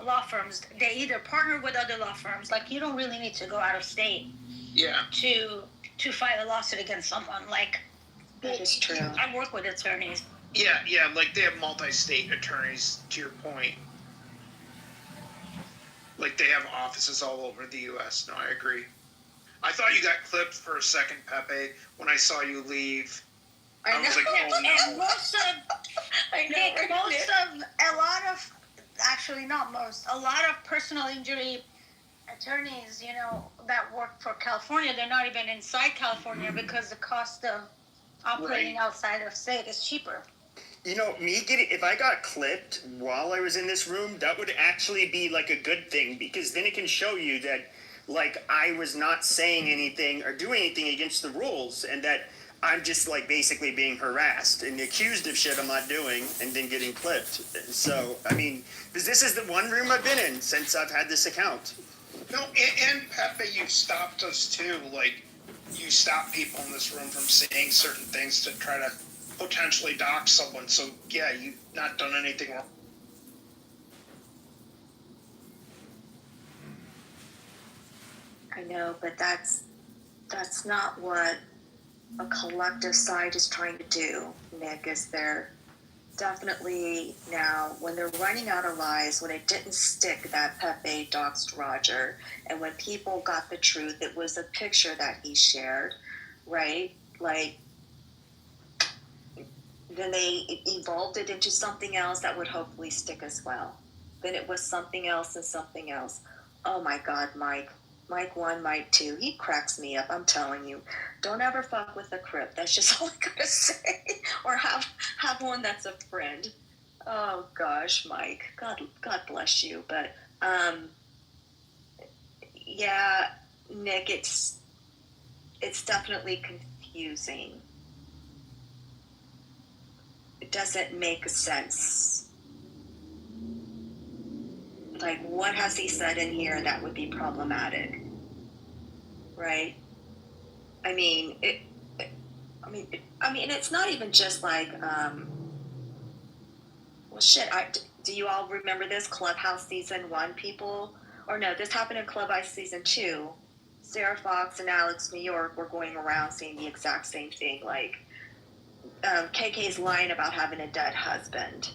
law firms, they either partner with other law firms. Like, you don't really need to go out of state. Yeah. To file a lawsuit against someone. Like, that is true. I work with attorneys. Yeah, like they have multi-state attorneys, to your point. Like they have offices all over the U.S. No, I agree. I thought you got clipped for a second, Pepe, when I saw you leave. I was like, oh no. And most of, actually not most, a lot of personal injury attorneys, you know, that work for California, they're not even inside California because the cost of operating outside of state is cheaper. You know, if I got clipped while I was in this room, that would actually be like a good thing, because then it can show you that, like, I was not saying anything or doing anything against the rules, and that I'm just, like, basically being harassed and accused of shit I'm not doing and then getting clipped. So, I mean, because this is the one room I've been in since I've had this account. No, and Pepe, you've stopped us too. Like, you stop people in this room from saying certain things to try to potentially dox someone. So, yeah, you've not done anything wrong. I know, but that's not what a collective side is trying to do, Nick. Is they're definitely now, when they're running out of lies, when it didn't stick that Pepe doxed Roger, and when people got the truth, it was a picture that he shared, right? Like, then they evolved it into something else that would hopefully stick as well. Then it was something else and something else. Oh my God, Mike 1, Mike 2, he cracks me up. I'm telling you, don't ever fuck with a Crip. That's just all I gotta say. Or have one that's a friend. Oh gosh, Mike, God bless you. But yeah, Nick, it's definitely confusing. It doesn't make sense. Like, what has he said in here that would be problematic? Right? I mean, it's not even just like, well, shit, do you all remember this? Clubhouse Season 1, people? Or no, this happened in Clubhouse Season 2. Sarah Fox and Alex New York were going around saying the exact same thing. Like, KK's lying about having a dead husband.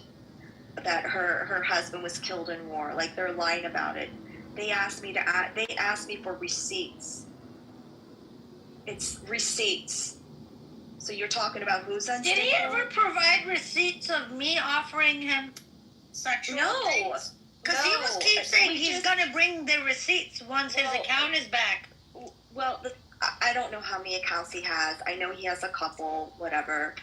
That her husband was killed in war. Like, they're lying about it. They asked me for receipts. It's receipts. So you're talking about who's unstable? Did he ever provide receipts of me offering him sexual things? Because he was keep saying he's going to bring the receipts once his account is back. Well, I don't know how many accounts he has. I know he has a couple, whatever.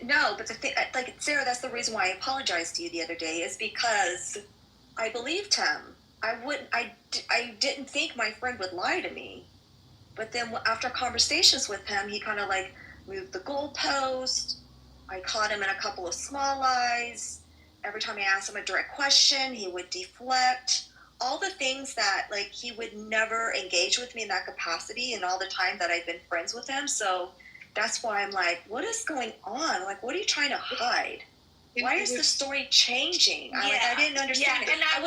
No, but the thing, like, Sarah, that's the reason why I apologized to you the other day, is because I believed him. I didn't think my friend would lie to me. But then after conversations with him, he kind of like moved the goalpost. I caught him in a couple of small lies. Every time I asked him a direct question, he would deflect. All the things that, like, he would never engage with me in that capacity in all the time that I've been friends with him. So that's why I'm like, what is going on? Like, what are you trying to hide? why is the story changing? I didn't understand it. And I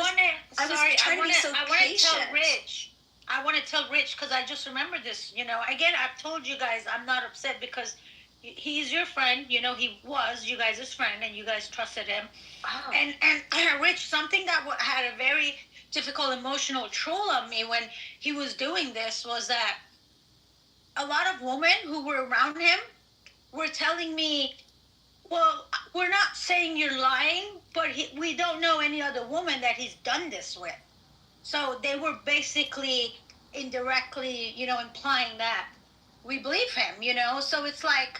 want to tell Rich, because I just remember this, again, I've told you guys I'm not upset because he's your friend, he was you guys' friend, and you guys trusted him. Oh. And Rich, something that had a very difficult emotional toll on me when he was doing this was that a lot of women who were around him were telling me, well, we're not saying you're lying, but we don't know any other woman that he's done this with. So they were basically indirectly, implying that we believe him, So it's like,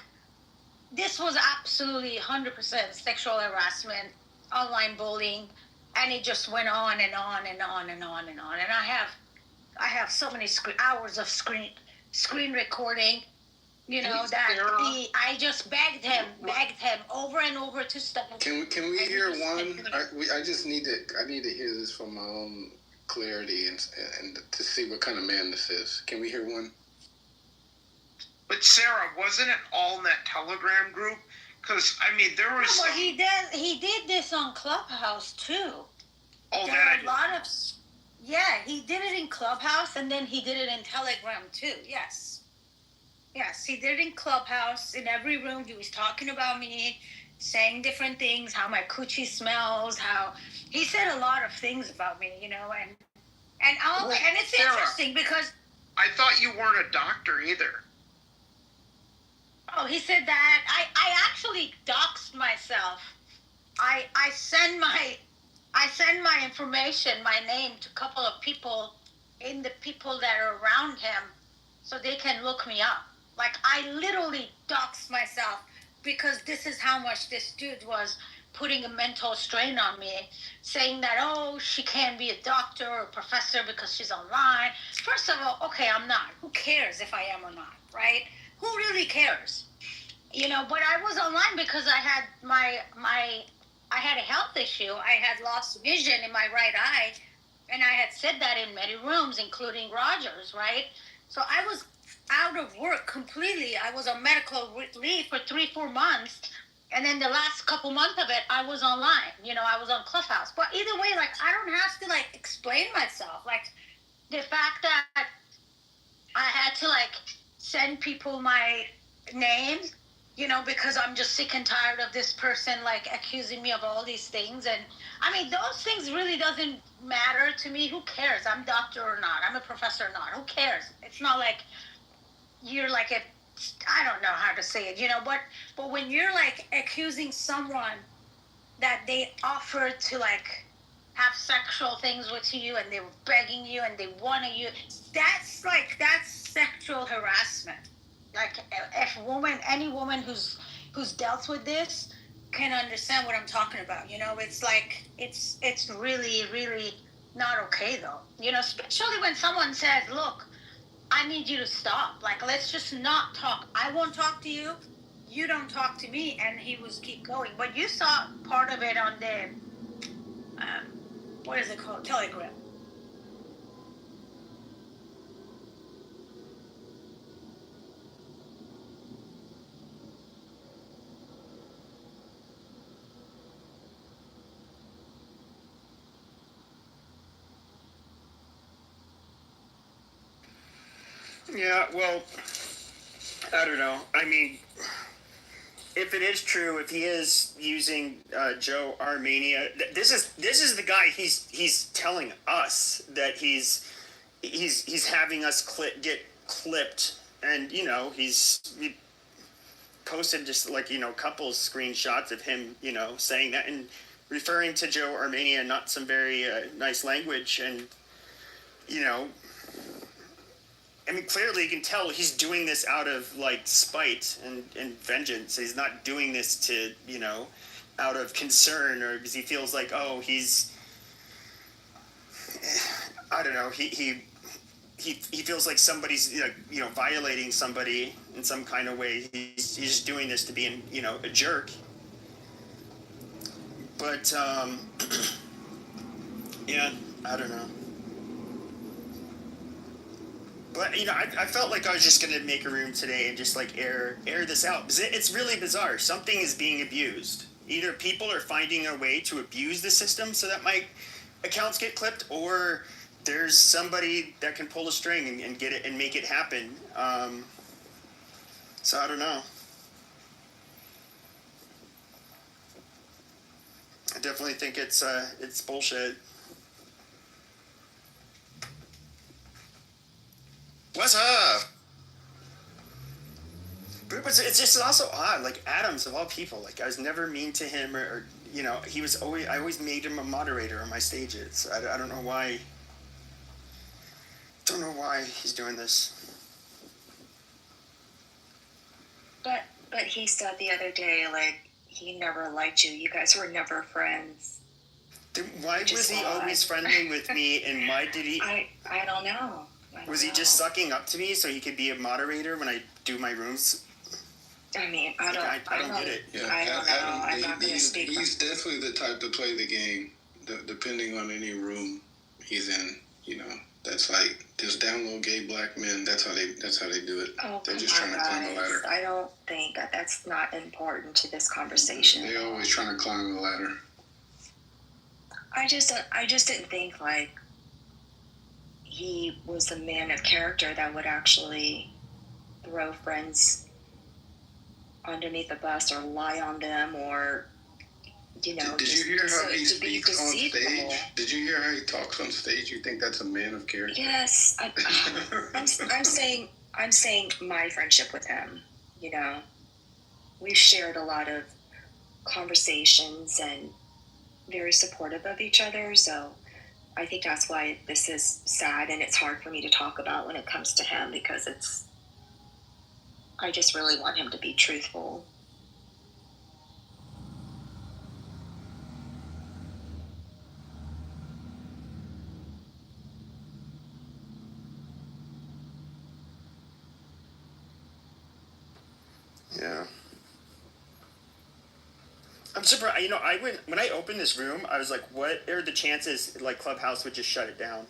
this was absolutely 100% sexual harassment, online bullying, and it just went on and on and on and on and on. And I have so many hours of screen recording, I just begged him over and over to stop. Can we hear one? I need to hear this for my own clarity and to see what kind of man this is. Can we hear one? But Sarah, wasn't it all in that Telegram group? Because there was. No, but he did this on Clubhouse too. Oh, there are a lot of. Yeah, he did it in Clubhouse, and then he did it in Telegram too. Yes, he did it in Clubhouse. In every room, he was talking about me, saying different things, how my coochie smells, how he said a lot of things about me, and it's Sarah, interesting because I thought you weren't a doctor either. Oh, he said that. I actually doxed myself. I send my information, my name, to a couple of people in the people that are around him so they can look me up. Like, I literally doxed myself because this is how much this dude was putting a mental strain on me, saying that, oh, she can't be a doctor or a professor because she's online. First of all, okay, I'm not. Who cares if I am or not, right? Who really cares? But I was online because I had I had a health issue. I had lost vision in my right eye, and I had said that in many rooms, including Rogers, right? So I was out of work completely. I was on medical leave for 3-4 months, and then the last couple months of it, I was online. I was on Clubhouse. But either way, I don't have to explain myself. The fact that I had to send people my name, because I'm just sick and tired of this person accusing me of all these things. And those things really doesn't matter to me. Who cares? I'm doctor or not, I'm a professor or not, who cares? It's not like you're I don't know how to say it, but when you're accusing someone that they offered to have sexual things with you, and they were begging you and they wanted you, that's sexual harassment. If any woman who's dealt with this can understand what I'm talking about. It's really, really not okay though. Especially when someone says, look, I need you to stop. Let's just not talk. I won't talk to you. You don't talk to me. And he was keep going. But you saw part of it on the, what is it called? Telegram. Yeah, well, I don't know. If it is true, if he is using Joe Armenia, this is the guy. He's telling us that he's having us get clipped, and he posted just a couple screenshots of him saying that and referring to Joe Armenia, not some very nice language, and clearly you can tell he's doing this out of spite and vengeance. He's not doing this to, out of concern or because he feels he's, I don't know, he feels like somebody's, violating somebody in some kind of way. He's just doing this to be, a jerk. But, yeah, I don't know. But, I felt like I was just going to make a room today and just, air this out. Because it's really bizarre. Something is being abused, Either people are finding a way to abuse the system so that my accounts get clipped, or there's somebody that can pull a string and get it and make it happen. So I don't know. I definitely think it's bullshit. What's up? But it's just also odd. Like Adams, of all people, like I was never mean to him, or you know, I always made him a moderator on my stages. I don't know why. Don't know why he's doing this. But he said the other day, like, he never liked you. You guys were never friends. Then why was he always friendly with me, and why did he? I don't know. Was he just sucking up to me so he could be a moderator when I do my rooms? I mean, I don't get it. Yeah, I don't know. Adam, I'm not going to speak. He's definitely the type to play the game, depending on any room he's in. You know, that's like just download gay black men. That's how they do it. Oh, They're just trying to climb the ladder. I don't think that's not important to this conversation. They're always trying to climb the ladder. I just didn't think like he was a man of character that would actually throw friends underneath the bus or lie on them, or you know. Did you hear how he speaks on stage? Did you hear how he talks on stage? You think that's a man of character? Yes, I'm saying my friendship with him. You know, we've shared a lot of conversations and very supportive of each other. So I think that's why this is sad and it's hard for me to talk about when it comes to him, because I just really want him to be truthful. Yeah. I'm surprised. You know, when I opened this room, I was like, what are the chances like Clubhouse would just shut it down?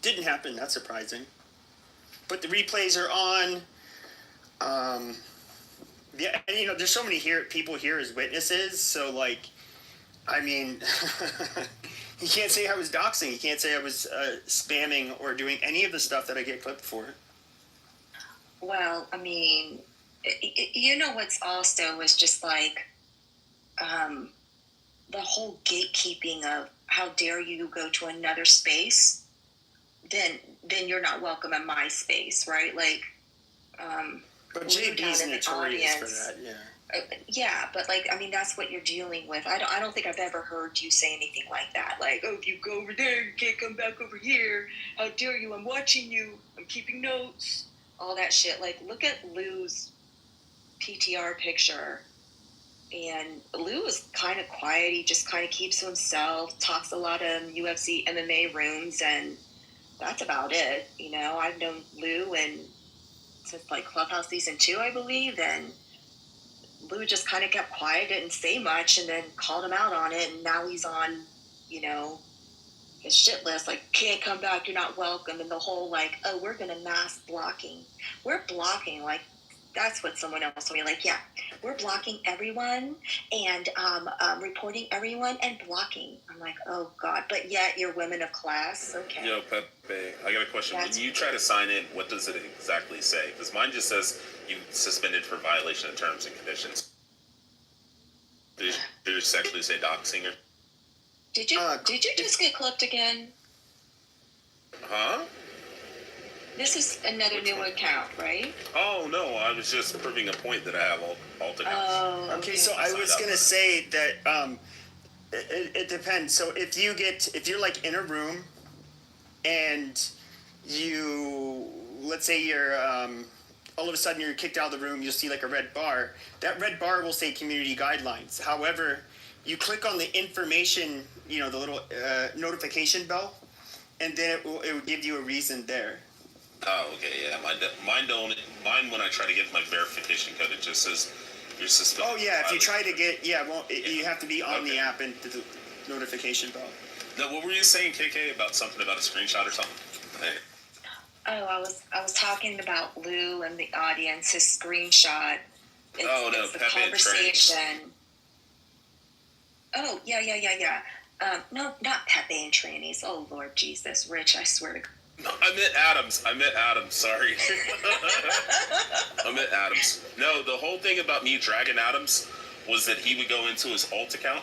Didn't happen. That's surprising. But the replays are on. Yeah, and you know, there's so many people here as witnesses. So like, I mean, you can't say I was doxing. You can't say I was spamming or doing any of the stuff that I get clipped for. Well, I mean, you know what's also was just like the whole gatekeeping of how dare you go to another space, then you're not welcome in my space, right? Like, but JB's notorious for that, yeah. Yeah, but like, I mean, that's what you're dealing with. I don't think I've ever heard you say anything like that. Like, oh, if you go over there, you can't come back over here. How dare you? I'm watching you. I'm keeping notes. All that shit. Like, look at Lou's PTR picture. And Lou is kind of quiet. He just kind of keeps to himself, talks a lot in UFC MMA rooms, and that's about it. You know, I've known Lou since like Clubhouse season 2, I believe, and Lou just kind of kept quiet, didn't say much, and then called him out on it, and now he's on, you know, his shit list, like, can't come back, you're not welcome, and the whole, like, oh, we're going to mass blocking. We're blocking, like, that's what someone else told me, like, yeah, we're blocking everyone, and reporting everyone, and blocking. I'm like, oh, God, but yet you're women of class, okay. Yo, Pepe, I got a question. When you try to sign in, what does it exactly say? Because mine just says you suspended for violation of terms and conditions. Did you sexually say doxing or? Did you just get clipped again? Huh? This is another new account, right? Oh no, I was just proving a point that I have alt accounts. Oh, okay. So I was gonna say that it depends. So if you're like in a room, and let's say you're all of a sudden you're kicked out of the room, you'll see like a red bar. That red bar will say community guidelines. However, you click on the information, you know, the little notification bell, and then it will give you a reason there. Oh, okay, yeah. Mine when I try to get my verification code, it just says you're suspended. Oh yeah, if you try to get you have to be on the app and the notification bell. Now, what were you saying, KK, about something about a screenshot or something? Oh, I was talking about Lou and the audience. His screenshot. It's the Pepe conversation. Oh, yeah. No, not Pepe and trannies. Oh, Lord Jesus, Rich, I swear to God. No, I meant Adams. Sorry. I meant Adams. No, the whole thing about me dragging Adams was that he would go into his alt account,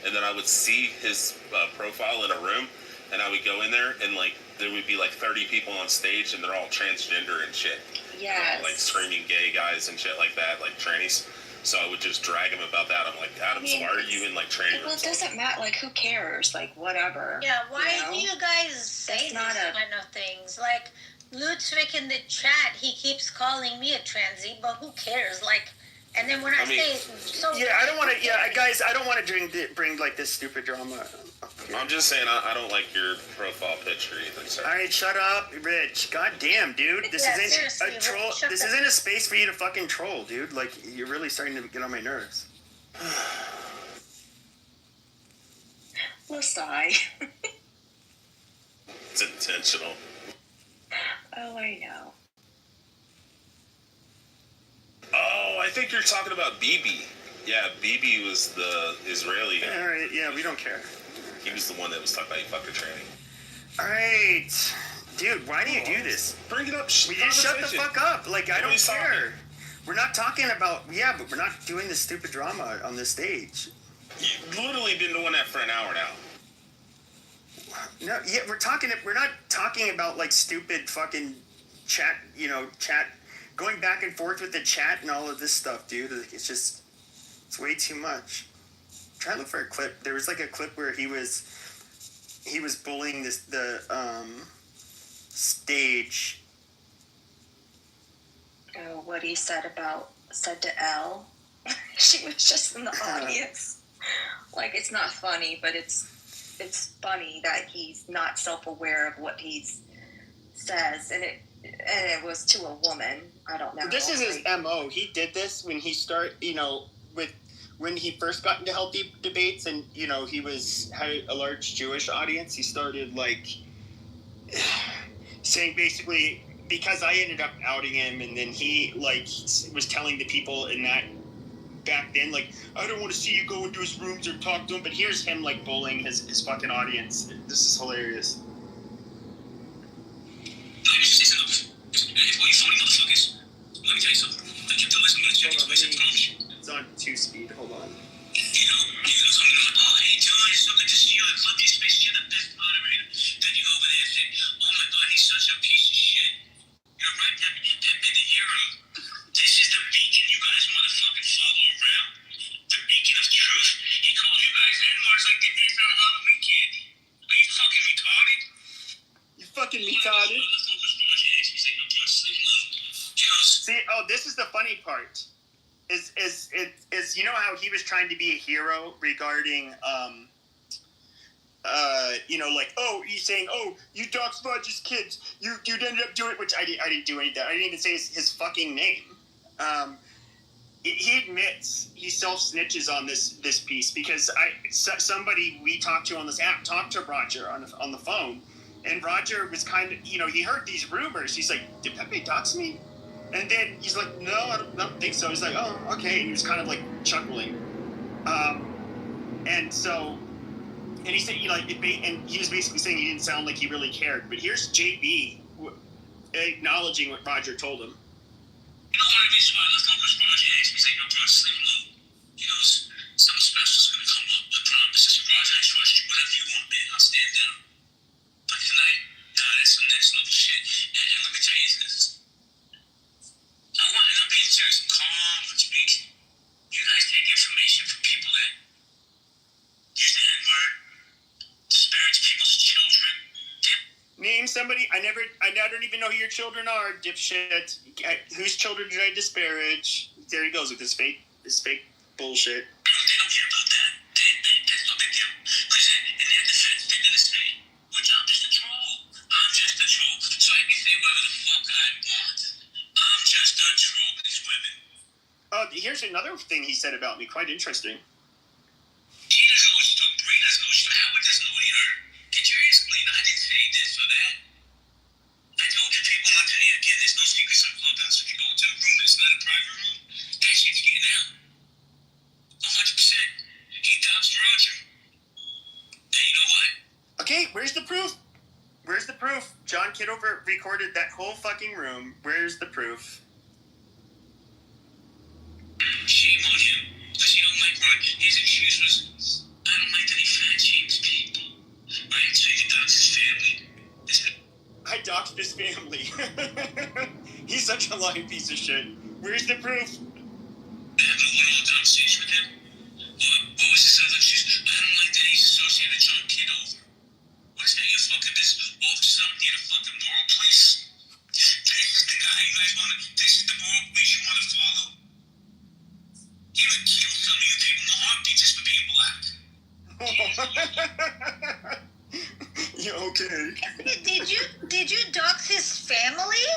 and then I would see his profile in a room, and I would go in there, and like there would be like 30 people on stage, and they're all transgender and shit. Yes. Like screaming gay guys and shit like that, like trannies. So I would just drag him about that. I'm like, Adams, why are you in like tranny? Well, it doesn't matter. Like, who cares? Like, whatever. Yeah, why do you guys say these kind of things? Like, Ludwig in the chat, he keeps calling me a transy, but who cares? Like, and then when I say so. Yeah, I don't want to. Yeah, guys, I don't want to bring like this stupid drama. I'm just saying, I don't like your profile picture either. So. All right, shut up, Rich. God damn, dude. This isn't a troll. This isn't a space for you to fucking troll, dude. Like, you're really starting to get on my nerves. We'll sigh. It's intentional. Oh, I know. Oh, I think you're talking about Bibi. Yeah, Bibi was the Israeli guy. All right, yeah, we don't care. He was the one that was talking about you fucked a tranny. All right. Dude, why do you do this? Bring it up. We just shut the fuck up. Like, I don't care. We're not talking about, but we're not doing this stupid drama on this stage. You literally been doing that for an hour now. No, yeah, we're not talking about, like, stupid fucking chat, going back and forth with the chat and all of this stuff, dude. It's way too much. Try to look for a clip. There was like a clip where he was bullying the stage. Oh, what he said to Elle. She was just in the audience. Like, it's not funny, but it's funny that he's not self-aware of what he says, and it was to a woman. I don't know. This is his MO. He did this when he when he first got into healthy debates, and he had a large Jewish audience. He started like saying basically, because I ended up outing him, and then he like was telling the people in that back then, like, I don't want to see you go into his rooms or talk to him. But here's him like bullying his fucking audience. This is hilarious. Let me tell you something. I kept the list. I'm going to check it twice and promise you. It's on 2-speed. Hold on. He goes, oh, hey, Joy, so good to see you. I love your space. You're the best moderator. Then you go over there and say, oh my God, he's such a piece of shit. You're right, Pepe the hero. This is the beacon you guys motherfucking follow around. The beacon of truth. He calls you guys N-words like they did on Halloween candy. Are you fucking retarded? You fucking retarded. See, this is the funny part. Is how he was trying to be a hero regarding he's saying, you dox Roger's kids, you ended up doing it, which I didn't do any of that. I didn't even say his fucking name. He admits he self-snitches on this piece because somebody we talked to on this app talked to Roger on the phone, and Roger was kind of, he heard these rumors. He's like, did Pepe dox me? And then he's like, no, I don't think so. He's like, oh, okay. And he was kind of like chuckling. And he said, and he was basically saying he didn't sound like he really cared. But here's JB acknowledging what Roger told him. You know what I mean? So let's go with Roger. He's like, no, bro, sleep alone. He goes, something special's going to come up. I promise. I said, Roger, I trust you. Whatever you want, man, I'll stand down. But tonight, that's some next level shit. And let me tell you this. And I'm being serious, calm, but speak. You guys take information from people that use the N-word, disparage people's children. Name somebody. I don't even know who your children are, dipshit. Whose children did I disparage? There he goes with his fake bullshit. They don't care about that. That's no big deal. Because in their defense, they're going to say, which I'm just a troll. I'm just a troll. So I can say whatever the fuck I want. I'm just a troll with these women. Oh, here's another thing he said about me. Quite interesting. He doesn't know what you're talking. Bray doesn't know what you're talking. Howard doesn't know what he heard. Get your ears clean. I didn't say this or that. I told you people Where's the proof? Where's the proof? John Kitover recorded that whole fucking room. Where's the proof? Shame on him, because he don't like Roger. His excuse was, I don't like that he fat shames people. Right? So he doxed his family. I doxed his family. He's such a lying piece of shit. Where's the proof? I have a one-on-one conversation with him. What was his other excuse? I don't like that he's associated with John Kitover. What is that your fucking business? All of a sudden, you're the fucking moral police? This is the guy you guys want to... This is the moral police you want to follow? He would kill some of you people in the heartbeat just for being black. You okay? Did you dox his family?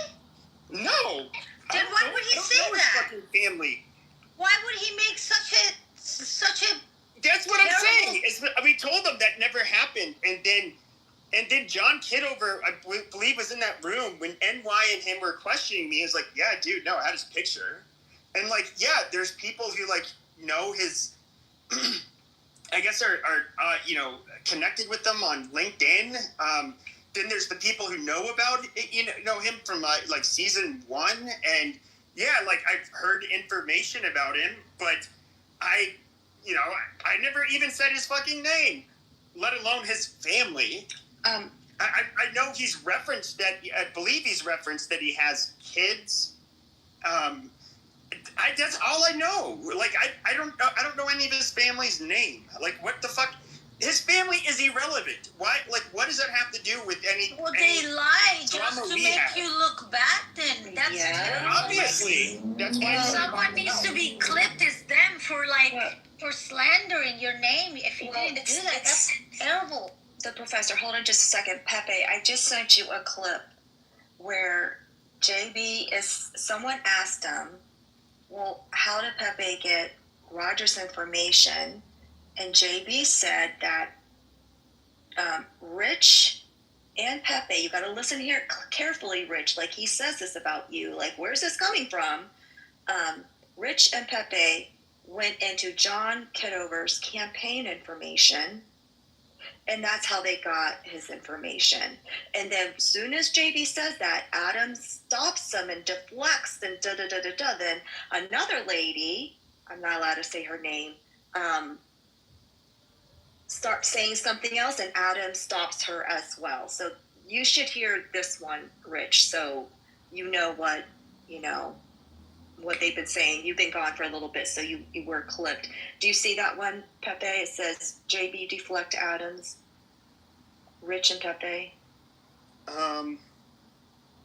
No. Then why would he say his that? fucking family. Why would he make such a That's what terrible... I'm saying. We told him that never happened, and then John Kitover, I believe, was in that room when NY and him were questioning me. He's like, yeah, dude, no, I had his picture. And, like, yeah, there's people who, like, know his, I guess are connected with them on LinkedIn. Then there's the people who know about it, know him from, like, season 1. And, yeah, like, I've heard information about him, but I never even said his fucking name, let alone his family. I know he's referenced that. I believe he's referenced that he has kids. That's all I know. Like I don't know any of his family's name. Like what the fuck? His family is irrelevant. Why? Like what does that have to do with any? Well, they lie just to make have? you look bad. Then that's terrible. Obviously. That's why someone needs to be clipped. Is them for slandering your name. If you didn't do that, that's terrible. The professor, hold on just a second. Pepe, I just sent you a clip where someone asked him, well, how did Pepe get Roger's information? And JB said that Rich and Pepe, you got to listen here carefully, Rich. Like he says this about you. Like, where's this coming from? Rich and Pepe went into John Kitover's campaign information, and that's how they got his information. And then as soon as JB says that, Adam stops them and deflects and da-da-da-da-da. Then another lady, I'm not allowed to say her name, starts saying something else, and Adam stops her as well. So you should hear this one, Rich, so you know what they've been saying. You've been gone for a little bit, so you were clipped. Do you see that one, Pepe? It says JB deflect Adams, Rich and Pepe.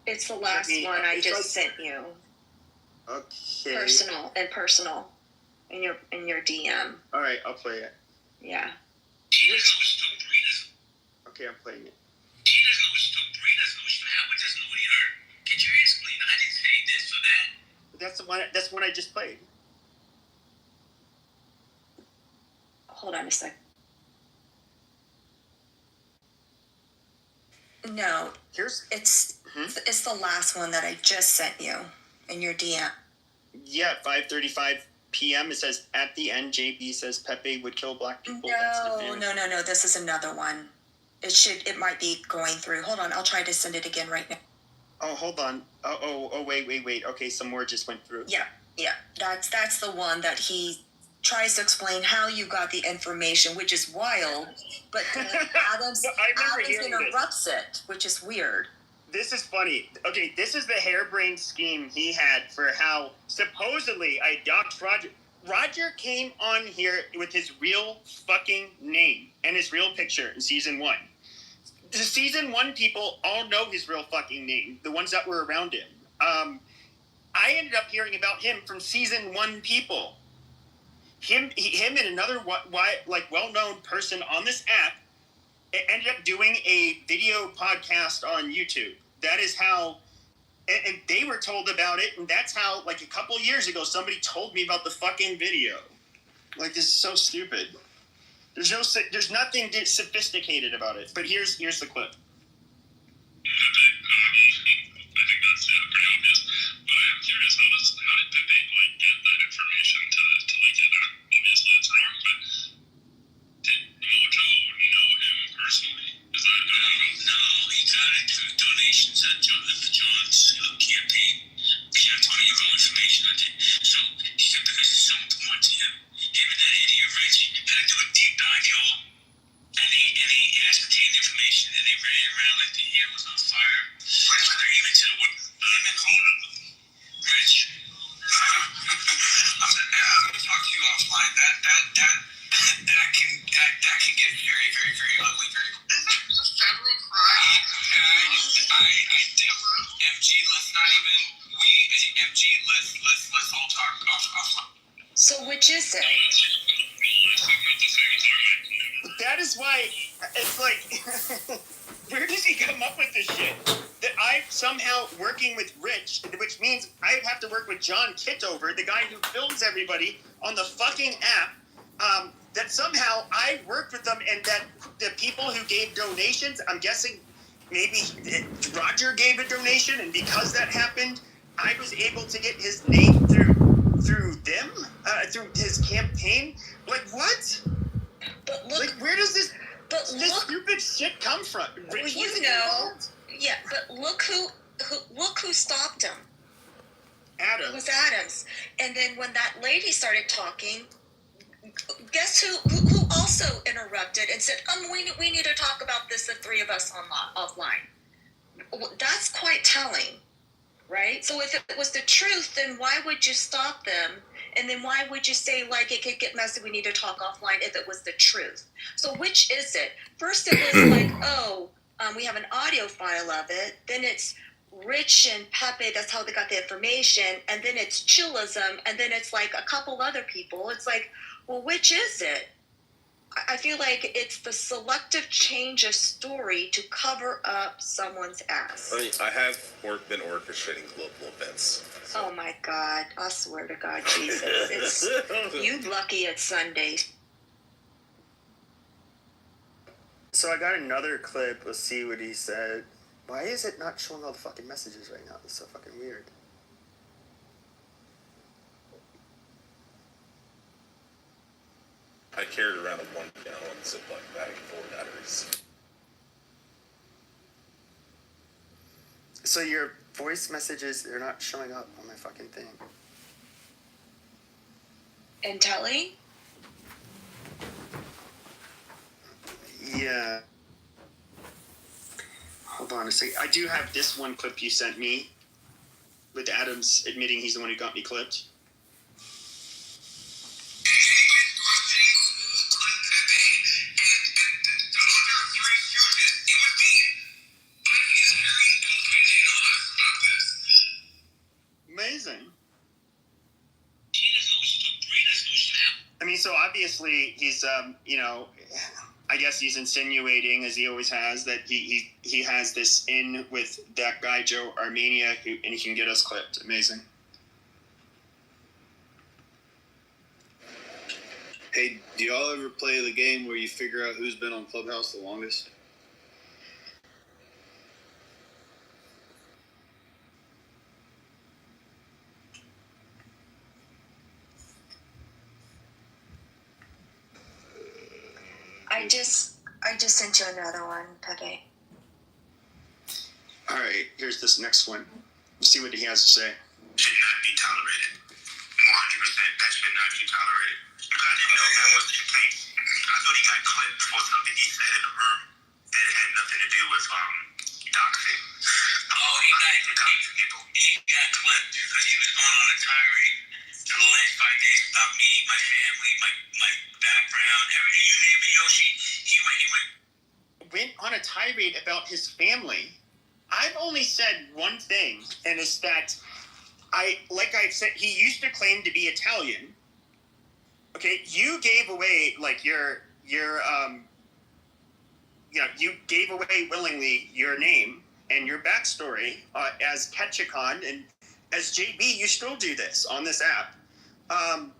It's the last one I just sent you. Okay. Personal in your DM. All right, I'll play it. Yeah. He doesn't know it's Tom Breeders. Okay, I'm playing it. He doesn't know it's Tom Breeders. Howard doesn't know what he heard. Get your ass clean. I didn't say this or that. That's one I just played. Hold on a sec. No, it's the last one that I just sent you in your DM. Yeah, 5:35 p.m. It says at the end. JB says Pepe would kill black people. No. This is another one. It might be going through. Hold on, I'll try to send it again right now. Oh, hold on. Oh, wait. Okay, some more just went through. Yeah. That's the one that he tries to explain how you got the information, which is wild, but Adams interrupts it, which is weird. This is funny. Okay, this is the harebrained scheme he had for how supposedly I doxed Roger. Roger came on here with his real fucking name and his real picture in season 1. The season 1 people all know his real fucking name, the ones that were around him. I ended up hearing about him from season 1 people. Him and another well-known person on this app ended up doing a video podcast on YouTube. That is how, and they were told about it, and that's how, like a couple years ago, somebody told me about the fucking video. Like, this is so stupid. There's nothing sophisticated about it. But here's the clip. I think that's pretty obvious. But I am curious, how did Pepe get that information to leak it? Obviously, it's wrong. But did Mojo know him personally? Is that donations at John's campaign. He had plenty of real information on it. So he said because it's so important to him, him and that idiot Rich had to do a deep dive, y'all. And he ascertained information, and they ran around like the air was on fire. They're even to the wood. Hold on. Rich. I'm gonna talk to you offline. That can get very, very, very ugly very quick. This is a federal crime. MG, let's not even let's all talk offline. So which is it? That is why it's like, where does he come up with this shit? That I'm somehow working with Rich, which means I have to work with John Kitover, the guy who films everybody on the fucking app. That somehow I worked with them, and that the people who gave donations, I'm guessing maybe Roger gave a donation, and because that happened, I was able to get his name through them, through his campaign. Like, what? But look, like, where does this look, stupid shit come from? Well, you know, yeah, but look who stopped him. Adams. It was Adams. And then when that lady started talking, guess who also interrupted and said, we need to talk about this, the three of us offline. That's quite telling, right? So if it was the truth, then why would you stop them? And then why would you say, like, it could get messy, we need to talk offline, if it was the truth? So which is it? First it was like, we have an audio file of it. Then it's Rich and Pepe, that's how they got the information. And then it's Chillism. And then it's like a couple other people. It's like, well, which is it? I feel like it's the selective change of story to cover up someone's ass. I mean, I have been orchestrating global events. So. Oh my God! I swear to God, Jesus! It's you lucky it's Sunday. So I got another clip. Let's see what he said. Why is it not showing all the fucking messages right now? It's so fucking weird. I carried around a 1-gallon Ziploc bag full of batteries. So your voice messages, they're not showing up on my fucking thing. And Telly? Yeah. Hold on a second. I do have this one clip you sent me with Adams admitting he's the one who got me clipped. Amazing. I mean, so obviously he's, I guess he's insinuating, as he always has, that he has this in with that guy Joe Armenia, and he can get us clipped. Amazing. Hey, do y'all ever play the game where you figure out who's been on Clubhouse the longest? I just sent you another one, Pepe. All right, here's this next one. Let's see what he has to say. Should not be tolerated. 100%. That should not be tolerated. But I didn't know that was the case. I thought he got clipped for something he said in the room that had nothing to do with doxing. Oh, he got clipped because he was going on a tirade for the last 5 days about me, my family, my background, everything. You name it, Yoshi. He went on a tirade about his family. I've only said one thing, and it's that like I said, he used to claim to be Italian. Okay, you gave away like your you gave away willingly your name and your backstory as Ketchikon, and as JB, you still do this on this app. The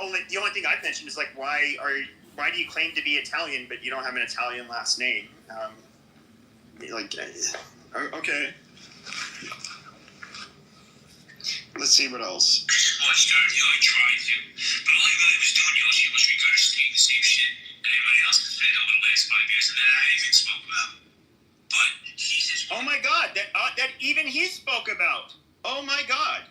only thing I've mentioned is like why do you claim to be Italian but you don't have an Italian last name? Okay. Let's see what else. Watched her, he only tried to. But all he really was doing, Yoshi, was regurgitating the same shit that everybody else has said over the last 5 years, and that I even spoke about. But my God, that even he spoke about. Oh my God.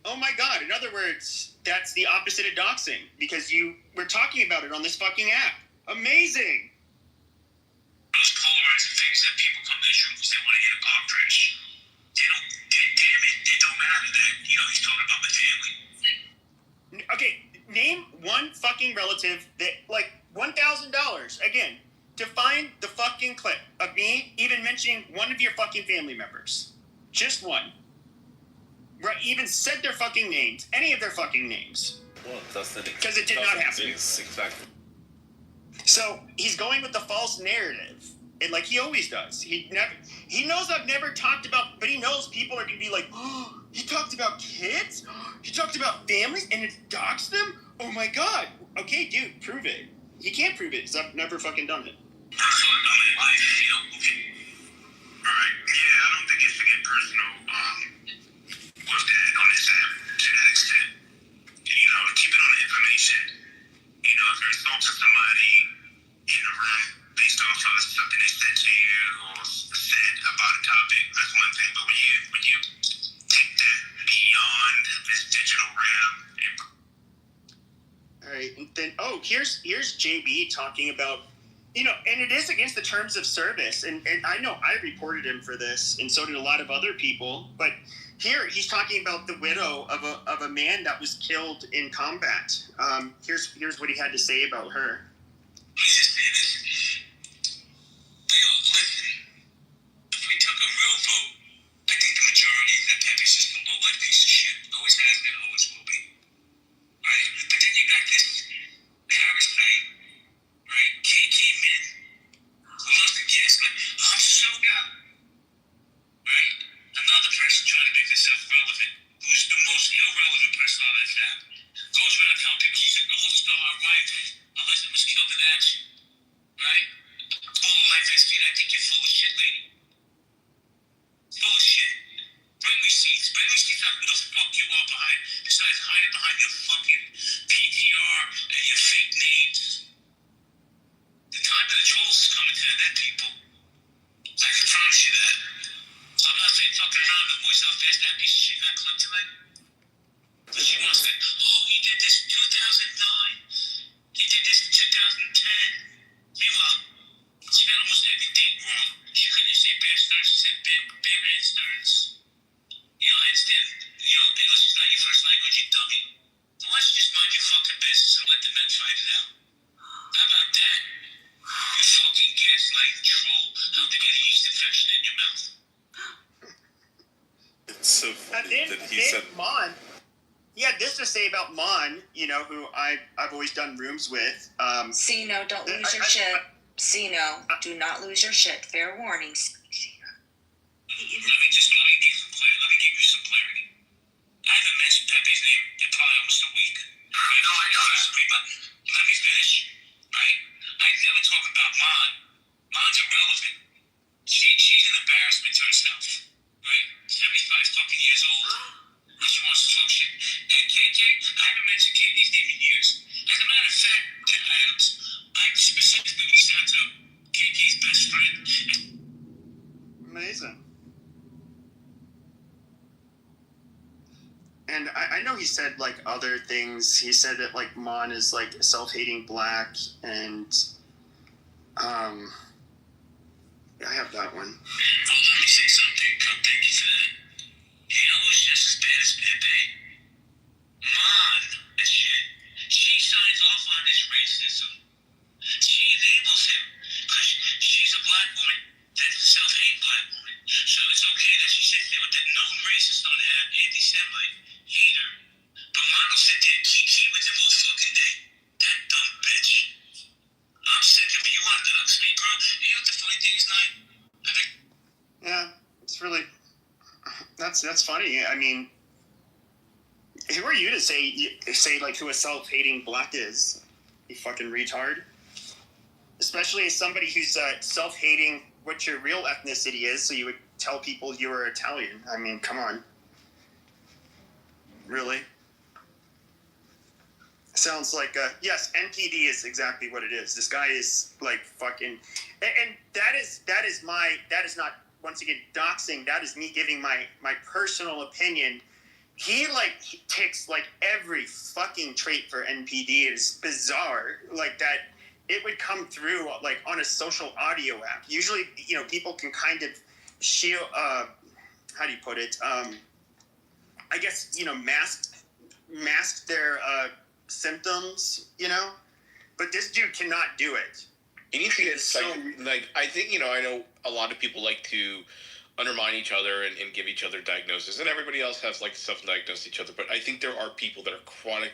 Oh my God. In other words, that's the opposite of doxing because we're talking about it on this fucking app. Amazing. Those polarizing things that people come to this room because they want to get a dog crash. They don't, damn it, it don't matter that, he's talking about my family. Okay, name one fucking relative that, like, $1,000, again, to find the fucking clip of me even mentioning one of your fucking family members. Just one. Right, even said their fucking names, any of their fucking names. Well, because it did not happen. Exactly. So he's going with the false narrative, and like he always does. He knows I've never talked about, but he knows people are gonna be like, oh, he talked about kids, he talked about families, and it doxed them. Oh my God. Okay, dude, prove it. He can't prove it because I've never fucking done it. Personal done in life, okay. All right, yeah, I don't think it should get personal. Was that on this app to that extent? Keep it on the information. If you're insulting somebody in a room based off of something they said to you or said about a topic, that's one thing. But when you take that beyond this digital realm. All right, and then here's JB talking about, and it is against the terms of service, and I know I reported him for this, and so did a lot of other people, but. Here, he's talking about the widow of a man that was killed in combat. Here's what he had to say about her. Let me just say this. Listen, if we took a real vote, I think the majority of that Pepe's just a low-life piece of shit. Always has been, always will be. Right? But then you got this parasite, right? KK men who loves to guess, like, I'm so out. Right? Another person trying to make themselves relevant, who's the most irrelevant person on that app, goes around telling people she's a gold star, right? Her husband was killed in action, right? Full of life and speed. I think you're full of shit, lady. Full of shit. Bring receipts. Bring receipts on who the fuck you are behind, besides hiding behind your fucking PTR and your fake names. The time of the trolls is coming to the net, people. I can promise you that. I'm not saying fucking around no more. See how fast that piece of shit got clipped tonight? But she wants to, he did this in 2009. He did this in 2010. Meanwhile, she got almost every date wrong. She couldn't say Bear Stearns, she said Bear and Stearns. I understand, English is not your first language, you dummy. So why don't you just mind your fucking business and let the men fight it out? How about that? You fucking gaslight troll. How to get a yeast infection in your mouth? It's so funny that he said Mon. He had this to say about Mon, who I've always done rooms with. Cino, don't lose your shit. Cino, do not lose your shit. Fair warning. Let me give you some clarity. I haven't mentioned Pepe's name in probably almost a week. I know that. But let me finish, right? I never talk about Mon. Mon's irrelevant. She's an embarrassment to herself, right? 75 fucking years old. And she wants to talk shit. And KK, I haven't mentioned KK's name in years. As a matter of fact, Adams, I specifically reached out to KK's best friend. Amazing. And I know he said like other things. He said that like Mon is like self-hating black, and I have that one. Well, let me say something, Cook. Thank you for that. Who's just as bad as Pepe? Mon and shit. She signs off on this racism. She enables him because she's a black woman that's a self-hate black woman. So it's okay that she sits there with the known racist on the app, anti-Semite, hater. But Mon will sit there and keep with him all fucking day. That dumb bitch. I'm sick of it. You want to dox me, bro? You know what the funny thing is, Knight? Yeah, it's really that's funny. I mean, who are you to say like who a self-hating black is? You fucking retard. Especially as somebody who's self-hating what your real ethnicity is, so you would tell people you were Italian. I mean, come on. Really? Sounds like yes, NPD is exactly what it is. This guy is like fucking, and that is once again, doxing, that is me giving my personal opinion. He ticks like every fucking trait for NPD. It is bizarre, like that it would come through like on a social audio app. Usually, people can kind of shield, how do you put it? I guess, mask their symptoms, but this dude cannot do it. You need to get I think, I know a lot of people like to undermine each other and give each other diagnoses, and everybody else has self-diagnosed each other. But I think there are people that are chronic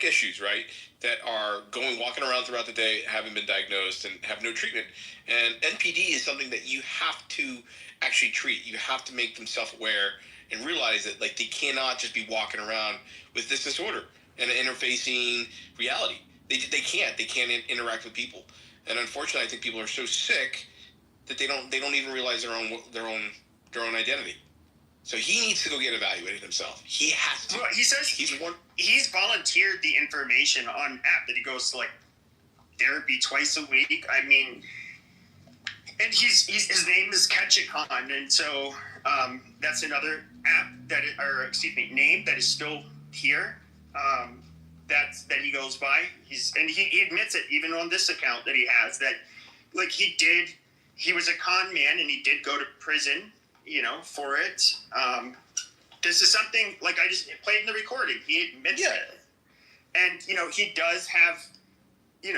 issues, right? That are walking around throughout the day, haven't been diagnosed and have no treatment. And NPD is something that you have to actually treat. You have to make them self-aware and realize that they cannot just be walking around with this disorder and interfacing reality. They can't interact with people. And unfortunately, I think people are so sick that they don't even realize their own identity. So he needs to go get evaluated himself. He has to. Well, he says he's volunteered the information on app that he goes to therapy twice a week. I mean, and his name is Ketchikon, and so that's another app name that is still here. That he goes by. He admits it even on this account that he has that he was a con man and he did go to prison, for it. This is something I just played in the recording. He admits it. And, he does have, you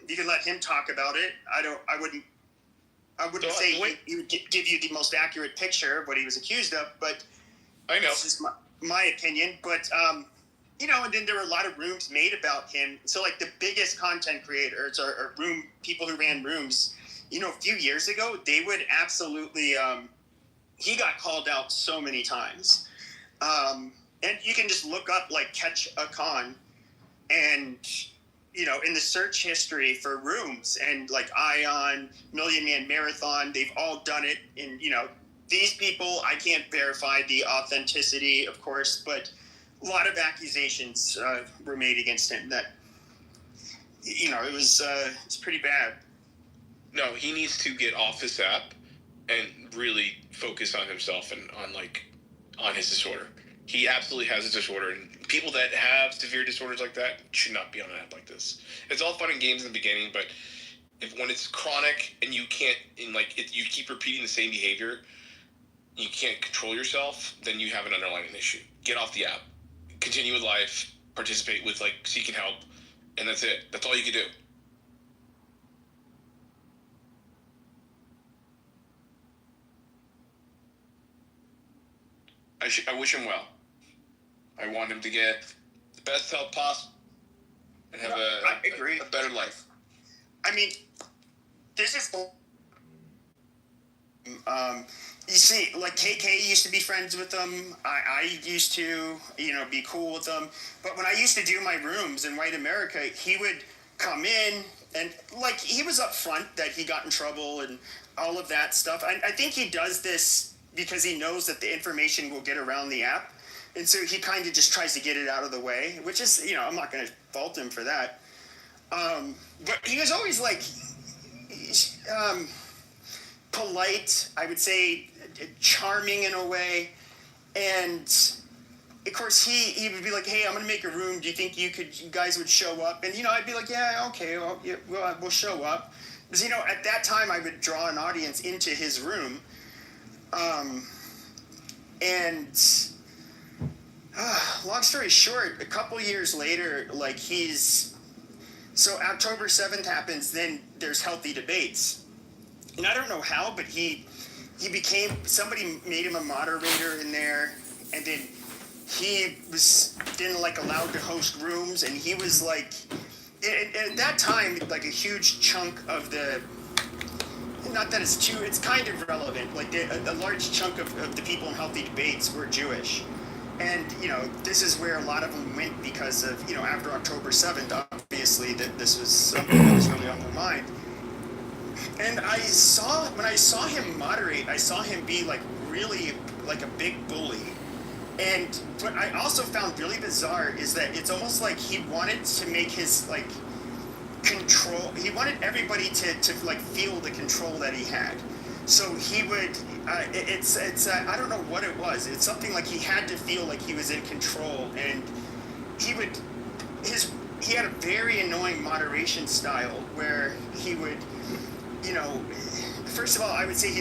can let him talk about it. I wouldn't say he would give you the most accurate picture of what he was accused of, but I know. This is my opinion. But, and then there were a lot of rooms made about him. So the biggest content creators or people who ran rooms, a few years ago, they would absolutely, he got called out so many times. And you can just look up Catch a Con and, in the search history for rooms and Ion, Million Man Marathon, they've all done it. And, these people, I can't verify the authenticity, of course, but a lot of accusations were made against him that, it was, it's pretty bad. No, he needs to get off this app and really focus on himself and on his disorder. He absolutely has a disorder, and people that have severe disorders like that should not be on an app like this. It's all fun and games in the beginning, but when it's chronic and you can't, you keep repeating the same behavior, you can't control yourself, then you have an underlying issue. Get off the app. Continue with life. Participate with seeking help, and that's it. That's all you can do. I wish him well. I want him to get the best help possible and have a better life. I mean, this is. You see, KK used to be friends with them. I used to, be cool with them. But when I used to do my rooms in White America, he would come in and he was upfront that he got in trouble and all of that stuff. I think he does this because he knows that the information will get around the app. And so he kind of just tries to get it out of the way, which is, I'm not going to fault him for that. But he was always polite, I would say charming in a way. And of course he would be like, hey, I'm going to make a room. Do you think you guys would show up? And, I'd be like, yeah, okay, well, yeah, we'll show up. Because, at that time I would draw an audience into his room. Long story short, a couple years later, so October 7th happens, then there's healthy debates. And I don't know how, but he somebody made him a moderator in there, and then he was then allowed to host rooms, and he was at that time, a huge chunk of the, not that it's kind of relevant, a large chunk of the people in healthy debates were Jewish. And, this is where a lot of them went because of, after October 7th, obviously, that this was something that was really on their mind. And when I saw him moderate, I saw him be really a big bully. And what I also found really bizarre is that it's almost like he wanted to make his control. He wanted everybody to feel the control that he had. So he would, it's I don't know what it was. It's something like he had to feel like he was in control, and he had a very annoying moderation style where he would, first of all, I would say he'd